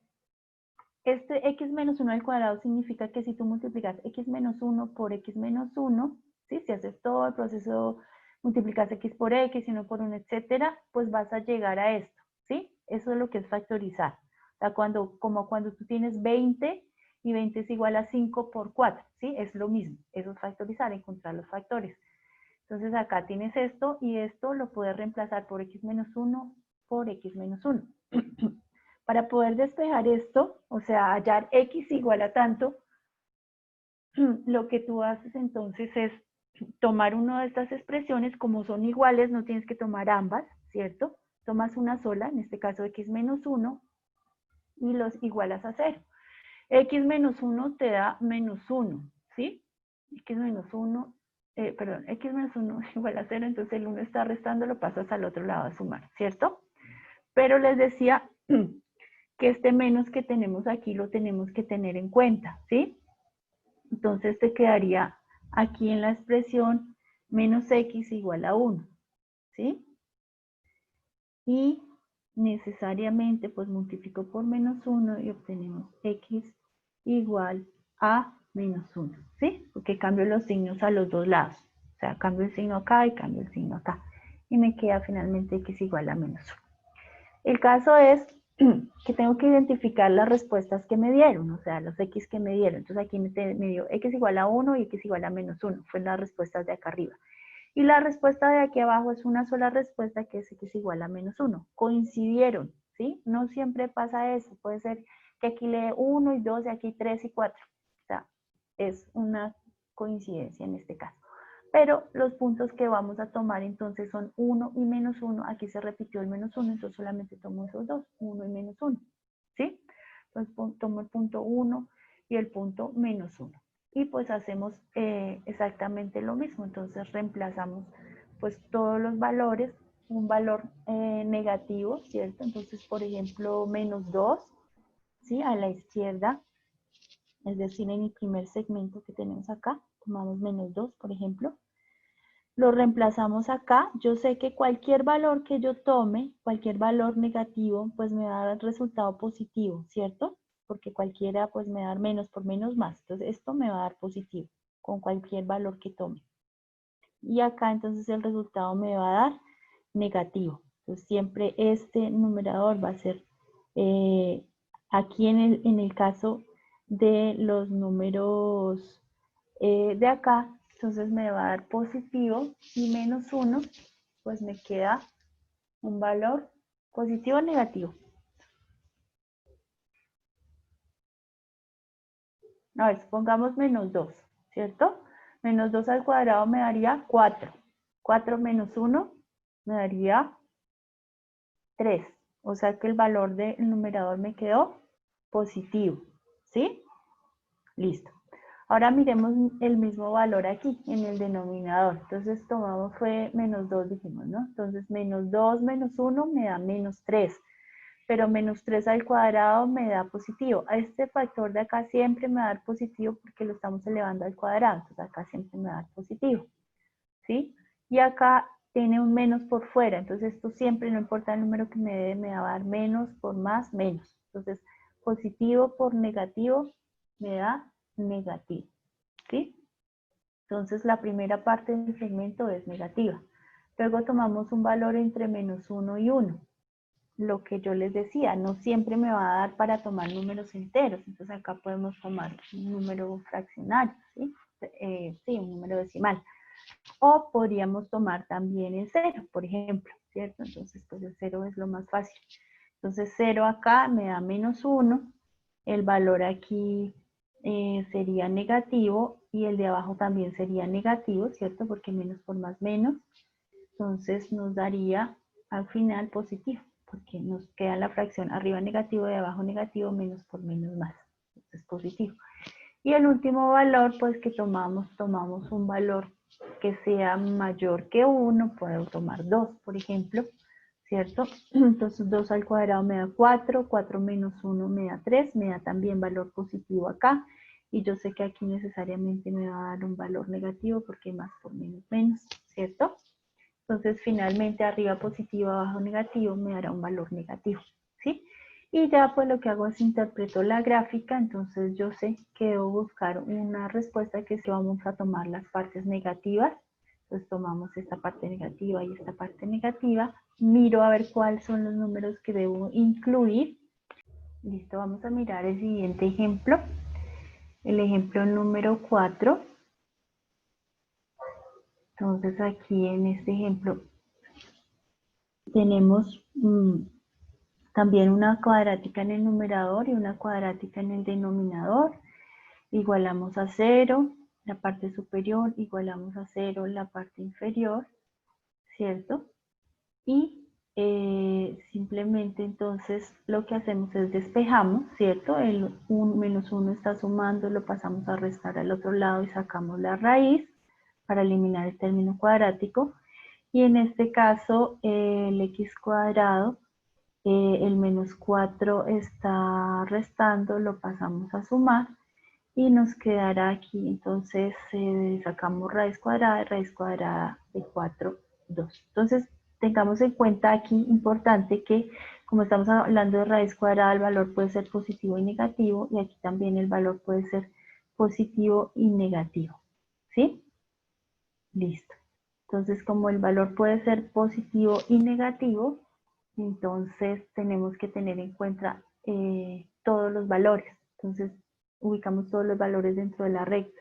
[SPEAKER 1] Este x menos 1 al cuadrado significa que si tú multiplicas x menos 1 por x menos 1, ¿sí? Si haces todo el proceso, multiplicas x por x y no por 1, etcétera, pues vas a llegar a esto, ¿sí? Eso es lo que es factorizar. O sea, como cuando tú tienes 20 y 20 es igual a 5 por 4, ¿sí? Es lo mismo. Eso es factorizar, encontrar los factores. Entonces acá tienes esto y esto lo puedes reemplazar por x menos 1 por x menos 1. Para poder despejar esto, o sea, hallar x igual a tanto, lo que tú haces entonces es tomar una de estas expresiones, como son iguales, no tienes que tomar ambas, ¿cierto? Tomas una sola, en este caso x menos 1, y los igualas a 0. X menos 1 te da menos 1, ¿sí? X menos 1, x menos 1 igual a 0, entonces el 1 está restando, lo pasas al otro lado a sumar, ¿cierto? Pero les decía que este menos que tenemos aquí lo tenemos que tener en cuenta, ¿sí? Entonces te quedaría aquí en la expresión menos x igual a 1, ¿sí? Y necesariamente pues multiplico por menos 1 y obtenemos x igual a menos 1, ¿sí? Porque cambio los signos a los dos lados. O sea, cambio el signo acá y cambio el signo acá. Y me queda finalmente x igual a menos 1. El caso es que tengo que identificar las respuestas que me dieron, o sea, los x que me dieron. Entonces aquí me dio x igual a 1 y x igual a menos 1. Fueron las respuestas de acá arriba. Y la respuesta de aquí abajo es una sola respuesta, que es x igual a menos 1. Coincidieron, ¿sí? No siempre pasa eso. Puede ser que aquí lee 1 y 2 y aquí 3 y 4. O sea, es una coincidencia en este caso. Pero los puntos que vamos a tomar entonces son 1 y menos 1. Aquí se repitió el menos 1, entonces solamente tomo esos dos, 1 y menos 1. ¿Sí? Entonces tomo el punto 1 y el punto menos 1. Y pues hacemos exactamente lo mismo. Entonces reemplazamos pues todos los valores, un valor negativo, ¿cierto? Entonces, por ejemplo, menos 2, ¿sí? A la izquierda, es decir, en el primer segmento que tenemos acá, tomamos menos 2, por ejemplo. Lo reemplazamos acá. Yo sé que cualquier valor que yo tome, cualquier valor negativo, pues me va a dar resultado positivo, ¿cierto? Porque cualquiera pues me va a dar menos por menos más. Entonces esto me va a dar positivo con cualquier valor que tome. Y acá entonces el resultado me va a dar negativo. Entonces siempre este numerador va a ser, aquí en el caso de los números de acá, entonces me va a dar positivo y menos 1, pues me queda un valor positivo o negativo. A ver, pongamos menos 2, ¿cierto? Menos 2 al cuadrado me daría 4. 4 menos 1 me daría 3. O sea que el valor del numerador me quedó positivo, ¿sí? Listo. Ahora miremos el mismo valor aquí, en el denominador. Entonces tomamos, fue menos 2, dijimos, ¿no? Entonces menos 2 menos 1 me da menos 3. Pero menos 3 al cuadrado me da positivo. A este factor de acá siempre me va a dar positivo porque lo estamos elevando al cuadrado. Entonces acá siempre me va a dar positivo, ¿sí? Y acá tiene un menos por fuera. Entonces esto siempre, no importa el número que me dé, me va a dar menos por más, menos. Entonces positivo por negativo me da negativo, ¿sí? Entonces la primera parte del segmento es negativa. Luego tomamos un valor entre menos 1 y 1. Lo que yo les decía, no siempre me va a dar para tomar números enteros. Entonces acá podemos tomar un número fraccionario, ¿sí? sí, un número decimal. O podríamos tomar también el 0, por ejemplo, ¿cierto? Entonces, pues el 0 es lo más fácil. Entonces, 0 acá me da -1, el valor aquí sería negativo y el de abajo también sería negativo, ¿cierto? Porque menos por más menos. Entonces, nos daría al final positivo, porque nos queda la fracción arriba negativo, de abajo negativo, menos por menos más. Entonces, positivo. Y el último valor, pues que tomamos un valor que sea mayor que 1, puedo tomar 2, por ejemplo, ¿cierto? Entonces 2 al cuadrado me da 4, 4 menos 1 me da 3, me da también valor positivo acá, y yo sé que aquí necesariamente me va a dar un valor negativo porque más por menos menos, ¿cierto? Entonces finalmente arriba positivo, abajo negativo me dará un valor negativo, ¿sí? Y ya pues lo que hago es interpreto la gráfica, entonces yo sé que debo buscar una respuesta que vamos a tomar las partes negativas. Entonces tomamos esta parte negativa y esta parte negativa, miro a ver cuáles son los números que debo incluir. Listo, vamos a mirar el siguiente ejemplo, el ejemplo número 4. Entonces aquí en este ejemplo tenemos también una cuadrática en el numerador y una cuadrática en el denominador. Igualamos a 0 la parte superior, igualamos a 0 la parte inferior, ¿cierto? Y simplemente entonces lo que hacemos es despejamos, ¿cierto? El -1 está sumando, lo pasamos a restar al otro lado y sacamos la raíz para eliminar el término cuadrático. Y en este caso el x cuadrado, el -4 está restando, lo pasamos a sumar y nos quedará aquí, entonces sacamos raíz cuadrada de 4, 2. Entonces tengamos en cuenta aquí, importante que como estamos hablando de raíz cuadrada, el valor puede ser positivo y negativo, y aquí también el valor puede ser positivo y negativo, ¿sí? Listo. Entonces como el valor puede ser positivo y negativo, entonces tenemos que tener en cuenta todos los valores. Entonces ubicamos todos los valores dentro de la recta.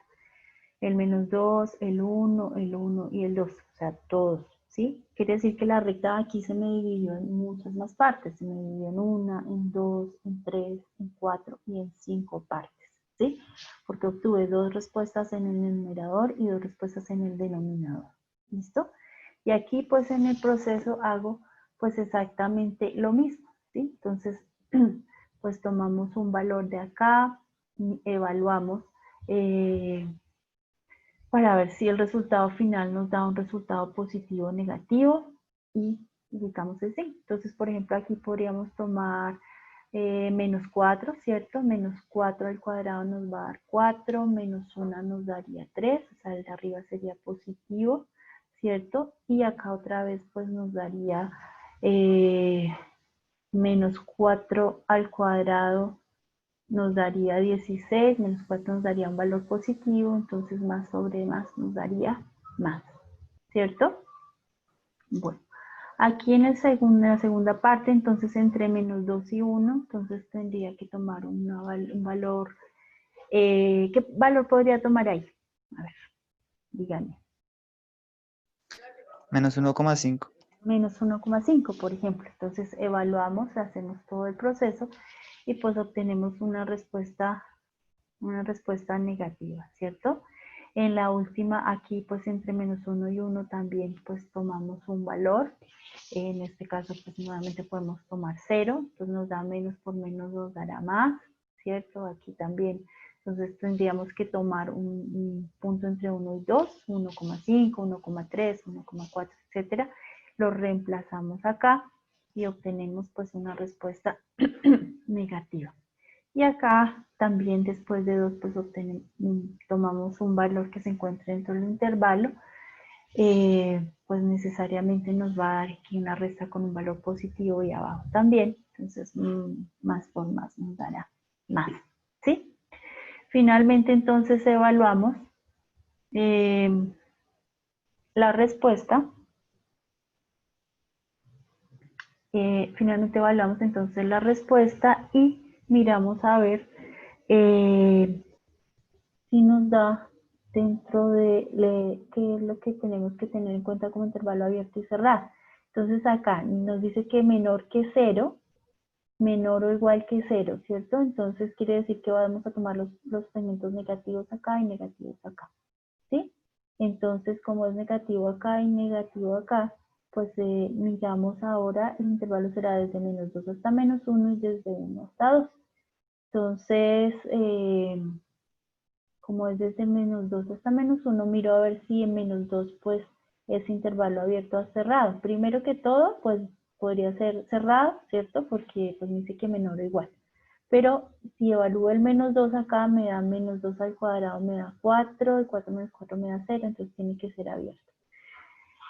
[SPEAKER 1] El -2, el 1 y el 2, o sea, todos, ¿sí? Quiere decir que la recta aquí se me dividió en muchas más partes. Se me dividió en 1, en 2, en 3, en 4 y en 5 partes, ¿sí? Porque obtuve 2 respuestas en el numerador y 2 respuestas en el denominador. ¿Listo? Y aquí pues en el proceso hago pues exactamente lo mismo, ¿sí? Entonces pues tomamos un valor de acá, evaluamos para ver si el resultado final nos da un resultado positivo o negativo y ubicamos el sí. Entonces por ejemplo aquí podríamos tomar -4, ¿cierto? -4 al cuadrado nos va a dar 4, -1 nos daría 3, o sea el de arriba sería positivo, ¿cierto? Y acá otra vez pues nos daría -4 al cuadrado nos daría 16, -4 nos daría un valor positivo, entonces más sobre más nos daría más, ¿cierto? Bueno, aquí en la segunda parte, entonces entre -2 y 1, entonces tendría que tomar un valor, ¿qué valor podría tomar ahí? A ver, díganme.
[SPEAKER 3] -1,5.
[SPEAKER 1] -1,5, por ejemplo. Entonces evaluamos, hacemos todo el proceso y pues obtenemos una respuesta negativa, ¿cierto? En la última, aquí pues entre -1 y 1 también pues tomamos un valor. En este caso pues nuevamente podemos tomar 0, entonces nos da menos por menos nos dará más, ¿cierto? Aquí también, entonces tendríamos que tomar un punto entre 1 y 2, 1,5, 1,3, 1,4, etcétera. Lo reemplazamos acá y obtenemos pues una respuesta negativa. Y acá también después de 2 pues tomamos un valor que se encuentre dentro del intervalo, pues necesariamente nos va a dar aquí una resta con un valor positivo y abajo también, entonces más por más nos dará más, ¿sí? Finalmente entonces evaluamos la respuesta, finalmente evaluamos entonces la respuesta y miramos a ver si nos da dentro de qué es lo que tenemos que tener en cuenta como intervalo abierto y cerrado. Entonces acá nos dice que menor que 0, menor o igual que 0, ¿cierto? Entonces quiere decir que vamos a tomar los segmentos negativos acá y negativos acá, ¿sí? Entonces, como es negativo acá y negativo acá, pues miramos ahora, el intervalo será desde menos 2 hasta menos 1 y desde 1 hasta 2. Entonces, como es desde menos 2 hasta menos 1, miro a ver si en menos 2 pues es intervalo abierto o cerrado. Primero que todo, pues podría ser cerrado, ¿cierto? Porque pues me dice que menor o igual. Pero si evalúo el menos 2 acá, me da menos 2 al cuadrado, me da 4, y 4 menos 4 me da 0, entonces tiene que ser abierto.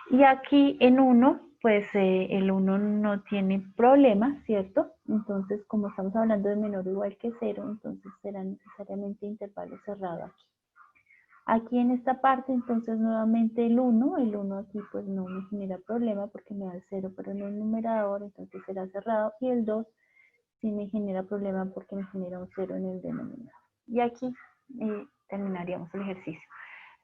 [SPEAKER 1] Y aquí en 1, pues el 1 no tiene problema, ¿cierto? Entonces, como estamos hablando de menor o igual que 0, entonces será necesariamente intervalo cerrado aquí. Aquí en esta parte, entonces nuevamente el 1 aquí pues no me genera problema porque me da el 0, pero en el numerador, entonces será cerrado. Y el 2 sí me genera problema porque me genera un 0 en el denominador. Y aquí terminaríamos el ejercicio.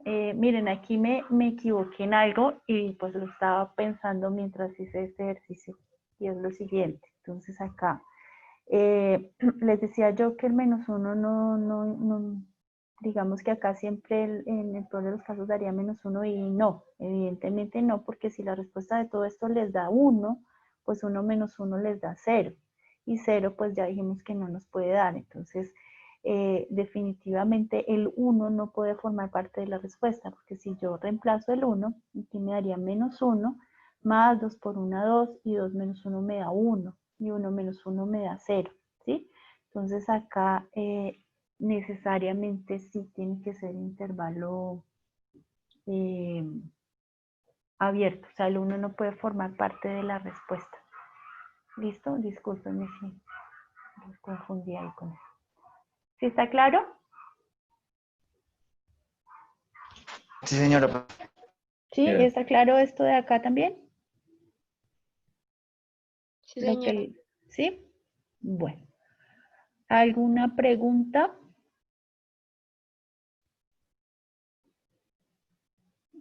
[SPEAKER 1] Miren, aquí me equivoqué en algo y pues lo estaba pensando mientras hice este ejercicio. Y es lo siguiente. Entonces acá, les decía yo que el menos 1 no, digamos que acá siempre en el peor de los casos daría menos 1 y no, evidentemente no, porque si la respuesta de todo esto les da 1, pues 1 menos 1 les da 0. Y 0 pues ya dijimos que no nos puede dar, entonces definitivamente el 1 no puede formar parte de la respuesta, porque si yo reemplazo el 1, aquí me daría menos 1, más 2 por 1, 2, y 2 menos 1 me da 1, y 1 menos 1 me da 0, ¿sí? Entonces acá necesariamente sí tiene que ser intervalo abierto, o sea, el 1 no puede formar parte de la respuesta. ¿Listo? Discúlpenme si los confundí ahí con eso. ¿Sí está claro?
[SPEAKER 3] Sí, señora.
[SPEAKER 1] ¿Sí? ¿Está claro esto de acá también?
[SPEAKER 5] Sí, señora.
[SPEAKER 1] ¿Sí? Bueno. ¿Alguna pregunta?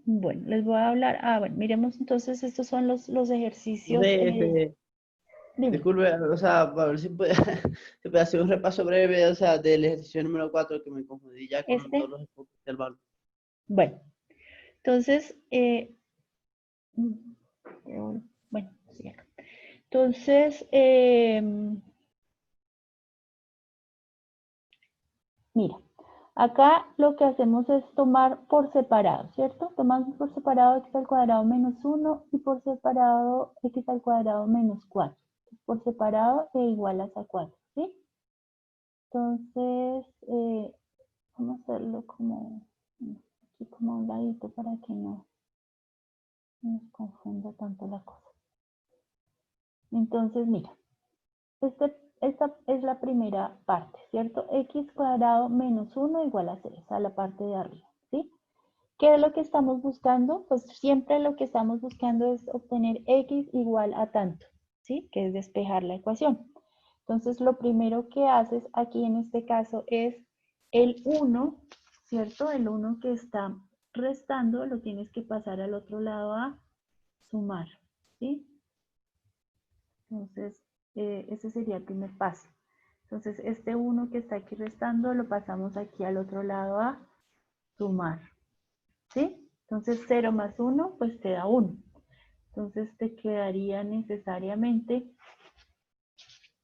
[SPEAKER 1] Bueno, les voy a hablar. Bueno, miremos entonces, estos son los ejercicios. Dime.
[SPEAKER 4] Disculpe, o sea, para ver si puede, si puede hacer un repaso breve, o sea, del ejercicio número 4 que me confundí ya con todos los intervalos.
[SPEAKER 1] Bueno, entonces, bueno, sí, acá. Entonces, mira, acá lo que hacemos es tomar por separado, ¿cierto? Tomamos por separado x al cuadrado menos 1 y por separado x al cuadrado menos 4. Por separado e igualas a 4, ¿sí? Entonces, vamos a hacerlo como, aquí como a un ladito para que no nos confunda tanto la cosa. Entonces, mira, esta es la primera parte, ¿cierto? X cuadrado menos 1 igual a 0, o sea, la parte de arriba, ¿sí? ¿Qué es lo que estamos buscando? Pues siempre lo que estamos buscando es obtener X igual a tanto, ¿sí? Que es despejar la ecuación. Entonces, lo primero que haces aquí en este caso es el 1, ¿cierto? El 1 que está restando lo tienes que pasar al otro lado a sumar, ¿sí? Entonces, ese sería el primer paso. Entonces, este 1 que está aquí restando lo pasamos aquí al otro lado a sumar, ¿sí? Entonces, 0 más 1, pues te da 1. Entonces, te quedaría necesariamente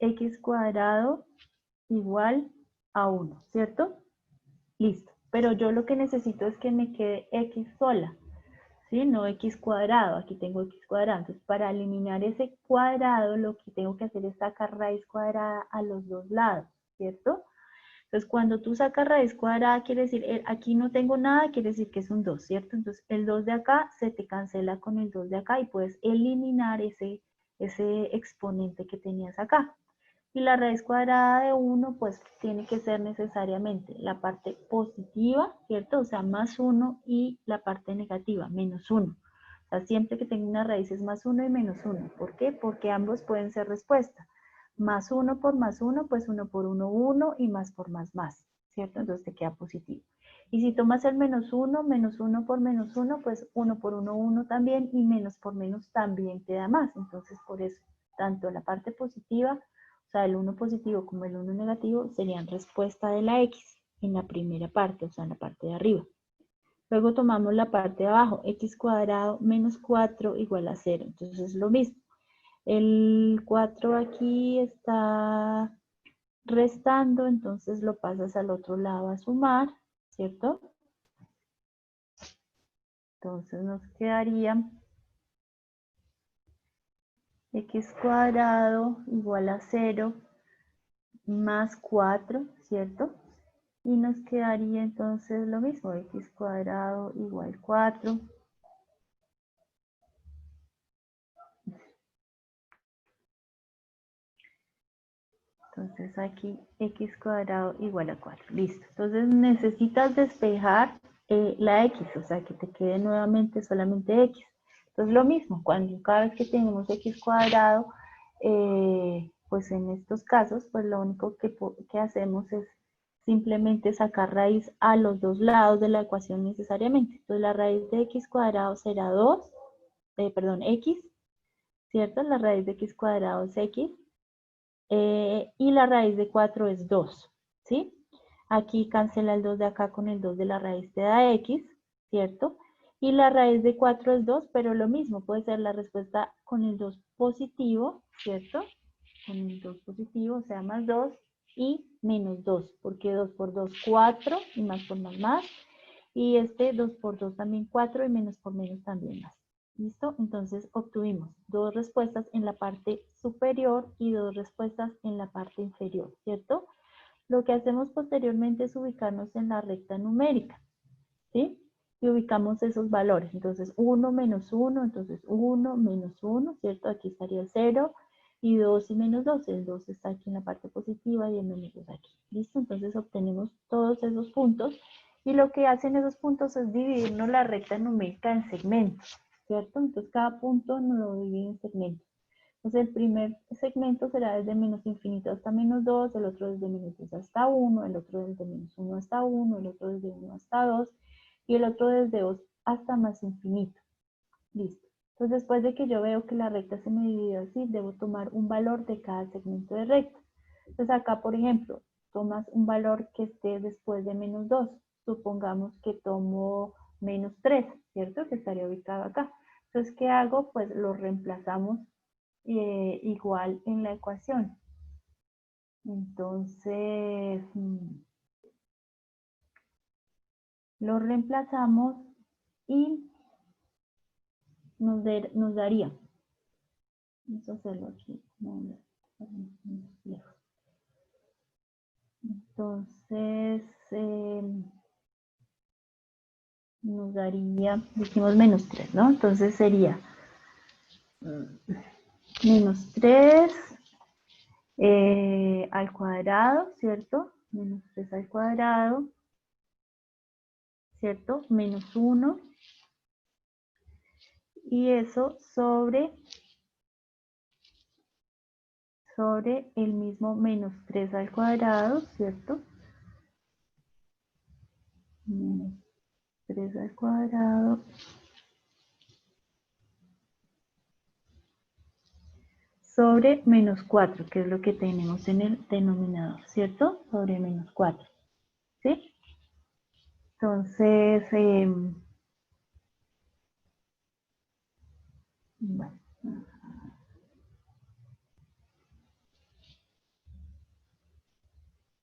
[SPEAKER 1] x cuadrado igual a 1, ¿cierto? Listo. Pero yo lo que necesito es que me quede x sola, ¿sí? No x cuadrado. Aquí tengo x cuadrado. Entonces, para eliminar ese cuadrado, lo que tengo que hacer es sacar raíz cuadrada a los dos lados, ¿cierto? Entonces, cuando tú sacas raíz cuadrada, quiere decir, aquí no tengo nada, quiere decir que es un 2, ¿cierto? Entonces, el 2 de acá se te cancela con el 2 de acá y puedes eliminar ese exponente que tenías acá. Y la raíz cuadrada de 1, pues tiene que ser necesariamente la parte positiva, ¿cierto? O sea, más 1 y la parte negativa, menos 1. O sea, siempre que tenga una raíz es más 1 y menos 1. ¿Por qué? Porque ambos pueden ser respuesta. Más 1 por más 1, pues 1 por 1, 1 y más por más, ¿cierto? Entonces te queda positivo. Y si tomas el menos 1 por menos 1, pues 1 por 1, 1 también, y menos por menos también te da más. Entonces, por eso, tanto la parte positiva, o sea, el 1 positivo como el 1 negativo, serían respuesta de la X en la primera parte, o sea, en la parte de arriba. Luego tomamos la parte de abajo, x cuadrado menos 4 igual a 0. Entonces es lo mismo. El 4 aquí está restando, entonces lo pasas al otro lado a sumar, ¿cierto? Entonces nos quedaría x cuadrado igual a 0 más 4, ¿cierto? Y nos quedaría entonces lo mismo, x cuadrado igual 4. Entonces aquí x cuadrado igual a 4. Listo. Entonces necesitas despejar la x, o sea que te quede nuevamente solamente x. Entonces lo mismo, cuando cada vez que tenemos x cuadrado, pues en estos casos, pues lo único que hacemos es simplemente sacar raíz a los dos lados de la ecuación necesariamente. Entonces la raíz de x cuadrado será x, ¿cierto? La raíz de x cuadrado es x. Y la raíz de 4 es 2, ¿sí? Aquí cancela el 2 de acá con el 2 de la raíz, te da x, ¿cierto? Y la raíz de 4 es 2, pero lo mismo, puede ser la respuesta con el 2 positivo, ¿cierto? Con el 2 positivo, o sea, más 2 y menos 2, porque 2 por 2, 4, y más por más. Y 2 por 2 también 4, y menos por menos también más. ¿Listo? Entonces obtuvimos dos respuestas en la parte superior y dos respuestas en la parte inferior, ¿cierto? Lo que hacemos posteriormente es ubicarnos en la recta numérica, ¿sí? Y ubicamos esos valores. Entonces 1 menos 1, entonces 1 menos 1, ¿cierto? Aquí estaría el 0, y 2 y menos 2. El 2 está aquí en la parte positiva y el menos 2 aquí. ¿Listo? Entonces obtenemos todos esos puntos. Y lo que hacen esos puntos es dividirnos la recta numérica en segmentos, ¿cierto? Entonces cada punto nos lo divide en segmentos. Entonces el primer segmento será desde menos infinito hasta menos 2, el otro desde menos 2 hasta 1, el otro desde menos 1 hasta 1, el otro desde 1 hasta 2, y el otro desde 2 hasta más infinito. Listo. Entonces después de que yo veo que la recta se me dividió así, debo tomar un valor de cada segmento de recta. Entonces acá, por ejemplo, tomas un valor que esté después de menos 2. Supongamos que tomo menos 3, ¿cierto? Que estaría ubicado acá. Entonces, ¿qué hago? Pues lo reemplazamos igual en la ecuación. Entonces, lo reemplazamos y nos daría. Vamos a hacerlo aquí. Lejos. Entonces, nos daría, dijimos menos 3, ¿no? Entonces sería menos 3 al cuadrado, ¿cierto? Menos 3 al cuadrado, ¿cierto? Menos 1. Y eso sobre el mismo menos 3 al cuadrado, ¿cierto? Menos 3 al cuadrado sobre menos 4, que es lo que tenemos en el denominador, ¿cierto? Sobre menos 4, ¿sí? Entonces, bueno.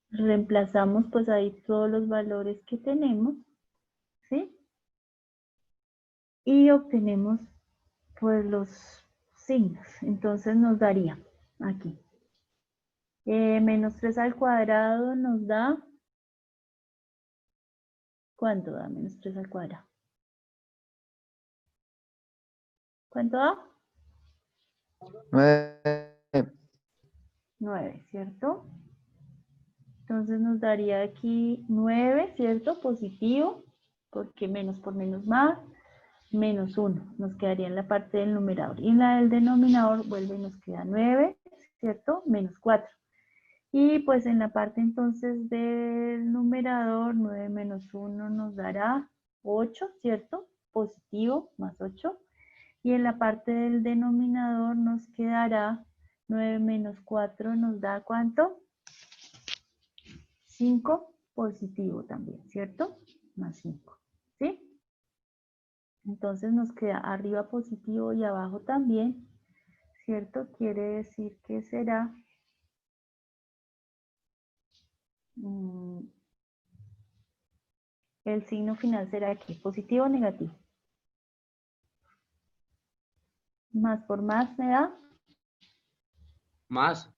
[SPEAKER 1] Reemplazamos pues ahí todos los valores que tenemos, ¿sí? Y obtenemos pues los signos. Entonces nos daría aquí. Menos 3 al cuadrado nos da, ¿cuánto da menos 3 al cuadrado? ¿Cuánto da?
[SPEAKER 3] 9.
[SPEAKER 1] 9, ¿cierto? Entonces nos daría aquí 9, ¿cierto? Positivo, porque menos por menos más, menos 1. Nos quedaría en la parte del numerador. Y en la del denominador vuelve y nos queda 9, ¿cierto? Menos 4. Y pues en la parte entonces del numerador, 9 menos 1 nos dará 8, ¿cierto? Positivo, más 8. Y en la parte del denominador nos quedará 9 menos 4 nos da ¿cuánto? 5, positivo también, ¿cierto? Más 5, ¿sí? Entonces nos queda arriba positivo y abajo también, ¿cierto? Quiere decir que será el signo final será aquí, positivo o negativo. Más por más me da
[SPEAKER 7] Más.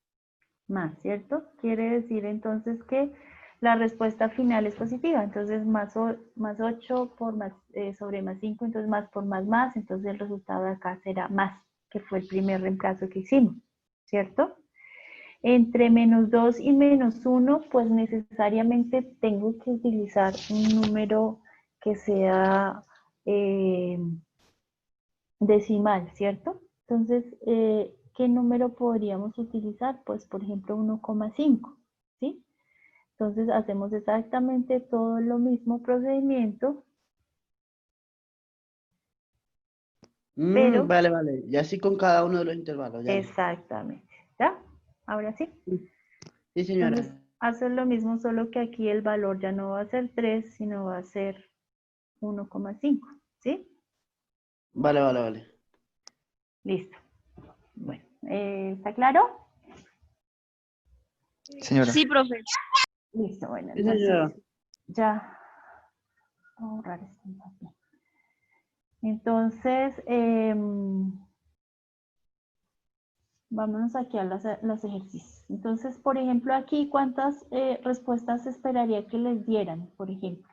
[SPEAKER 1] más, ¿cierto? Quiere decir entonces que la respuesta final es positiva. Entonces más 8 por más, sobre más 5, entonces más por más, entonces el resultado de acá será más, que fue el primer reemplazo que hicimos, ¿cierto? Entre menos 2 y menos 1, pues necesariamente tengo que utilizar un número que sea decimal, ¿cierto? Entonces, ¿qué número podríamos utilizar? Pues, por ejemplo, 1,5, ¿sí? Entonces, hacemos exactamente todo lo mismo procedimiento, pero
[SPEAKER 4] Vale, vale. Y así con cada uno de los intervalos, ya.
[SPEAKER 1] exactamente, ¿ya? Ahora sí.
[SPEAKER 4] Sí, señora.
[SPEAKER 1] Entonces, haces lo mismo, solo que aquí el valor ya no va a ser 3, sino va a ser 1,5, ¿sí?
[SPEAKER 4] Vale, vale, vale.
[SPEAKER 1] Listo. Bueno, ¿está claro?
[SPEAKER 3] Señora,
[SPEAKER 5] Sí, profe.
[SPEAKER 1] Listo, bueno,
[SPEAKER 4] Sí, señora.
[SPEAKER 1] entonces ya. Voy a borrar esto aquí. Entonces, vámonos aquí a los ejercicios. Entonces, por ejemplo, aquí, ¿cuántas respuestas esperaría que les dieran, por ejemplo?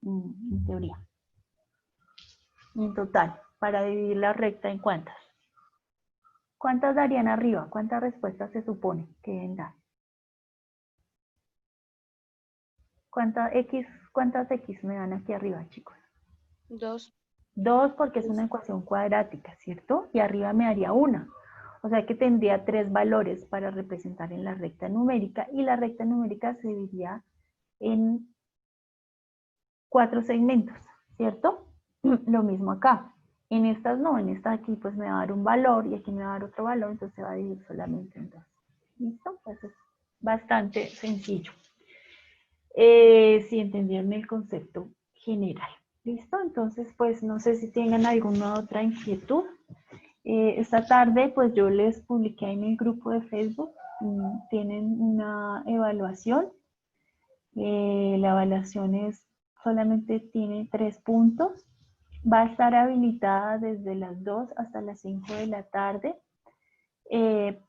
[SPEAKER 1] En teoría. En total, para dividir la recta en cuántas. ¿Cuántas darían arriba? ¿Cuántas respuestas se supone que deben dar? ¿Cuántas X me dan aquí arriba, chicos?
[SPEAKER 5] 2.
[SPEAKER 1] 2 porque es una ecuación cuadrática, ¿cierto? Y arriba me daría 1. O sea que tendría 3 valores para representar en la recta numérica y la recta numérica se dividiría en 4 segmentos, ¿cierto? Lo mismo acá. En estas no, en esta aquí pues me va a dar un valor y aquí me va a dar otro valor, entonces se va a dividir solamente en 2. ¿Listo? Pues es bastante sencillo. Si entendieron el concepto general. ¿Listo? Entonces, pues no sé si tengan alguna otra inquietud. Esta tarde, pues yo les publiqué en el grupo de Facebook, tienen una evaluación. La evaluación solamente tiene 3 puntos. Va a estar habilitada desde las 2 hasta las 5 de la tarde.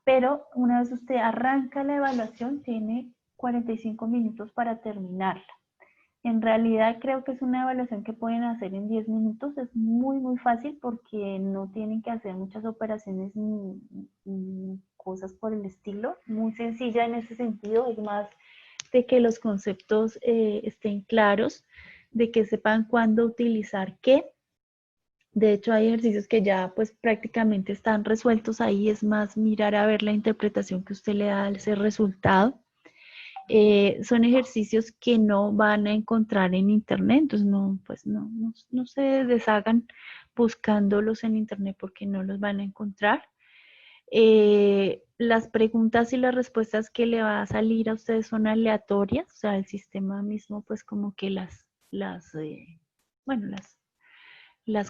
[SPEAKER 1] Pero una vez usted arranca la evaluación, tiene 45 minutos para terminarla. En realidad creo que es una evaluación que pueden hacer en 10 minutos. Es muy, muy fácil porque no tienen que hacer muchas operaciones ni cosas por el estilo. Muy sencilla en ese sentido. Es más de que los conceptos estén claros, de que sepan cuándo utilizar qué. De hecho, hay ejercicios que ya pues prácticamente están resueltos ahí. Es más mirar a ver la interpretación que usted le da a ese resultado. Son ejercicios que no van a encontrar en internet, entonces no se deshagan buscándolos en internet porque no los van a encontrar. Las preguntas y las respuestas que le va a salir a ustedes son aleatorias, o sea, el sistema mismo pues como que las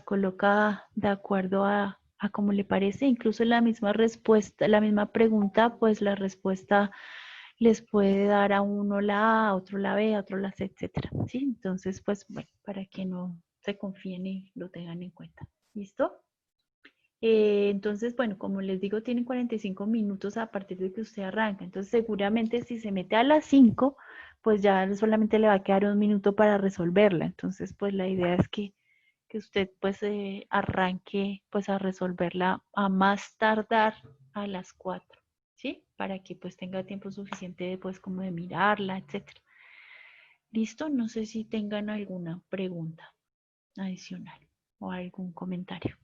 [SPEAKER 1] coloca de acuerdo a como le parece, incluso la misma respuesta, la misma pregunta, pues la respuesta les puede dar a uno la A, a otro la B, a otro la C, etcétera, ¿sí? Entonces, pues, bueno, para que no se confíen y lo tengan en cuenta. ¿Listo? Entonces, bueno, como les digo, tienen 45 minutos a partir de que usted arranca. Entonces, seguramente si se mete a las 5, pues ya solamente le va a quedar un minuto para resolverla. Entonces, pues la idea es que usted pues arranque pues a resolverla a más tardar a las 4, ¿sí? Para que pues tenga tiempo suficiente pues como de mirarla, etcétera. ¿Listo? No sé si tengan alguna pregunta adicional o algún comentario.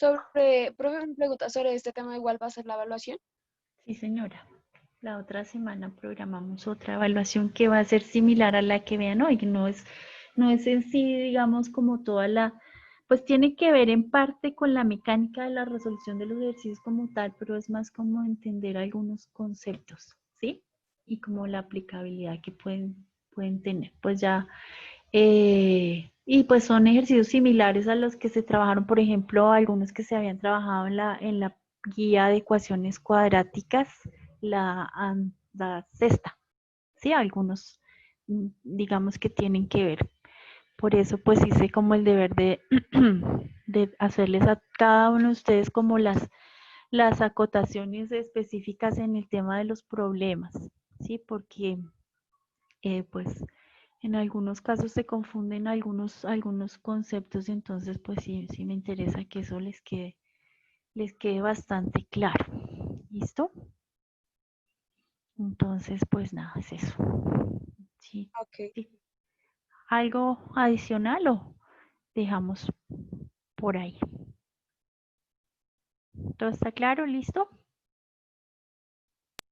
[SPEAKER 7] Profe, me pregunta sobre este tema, igual va a ser la evaluación.
[SPEAKER 1] Sí, señora. La otra semana programamos otra evaluación que va a ser similar a la que vean hoy. No es en sí, digamos, como toda la, pues tiene que ver en parte con la mecánica de la resolución de los ejercicios como tal, pero es más como entender algunos conceptos, ¿sí? Y como la aplicabilidad que pueden tener. Pues ya, y pues son ejercicios similares a los que se trabajaron, por ejemplo, algunos que se habían trabajado en la guía de ecuaciones cuadráticas, la sexta, ¿sí? Algunos, digamos que tienen que ver. Por eso, pues hice como el deber de, de hacerles a cada uno de ustedes como las acotaciones específicas en el tema de los problemas, ¿sí? Porque, pues, en algunos casos se confunden algunos conceptos, entonces, pues sí me interesa que eso les quede bastante claro. ¿Listo? Entonces, pues nada, es eso. Sí,
[SPEAKER 5] Ok.
[SPEAKER 1] sí. ¿Algo adicional o dejamos por ahí? ¿Todo está claro? ¿Listo?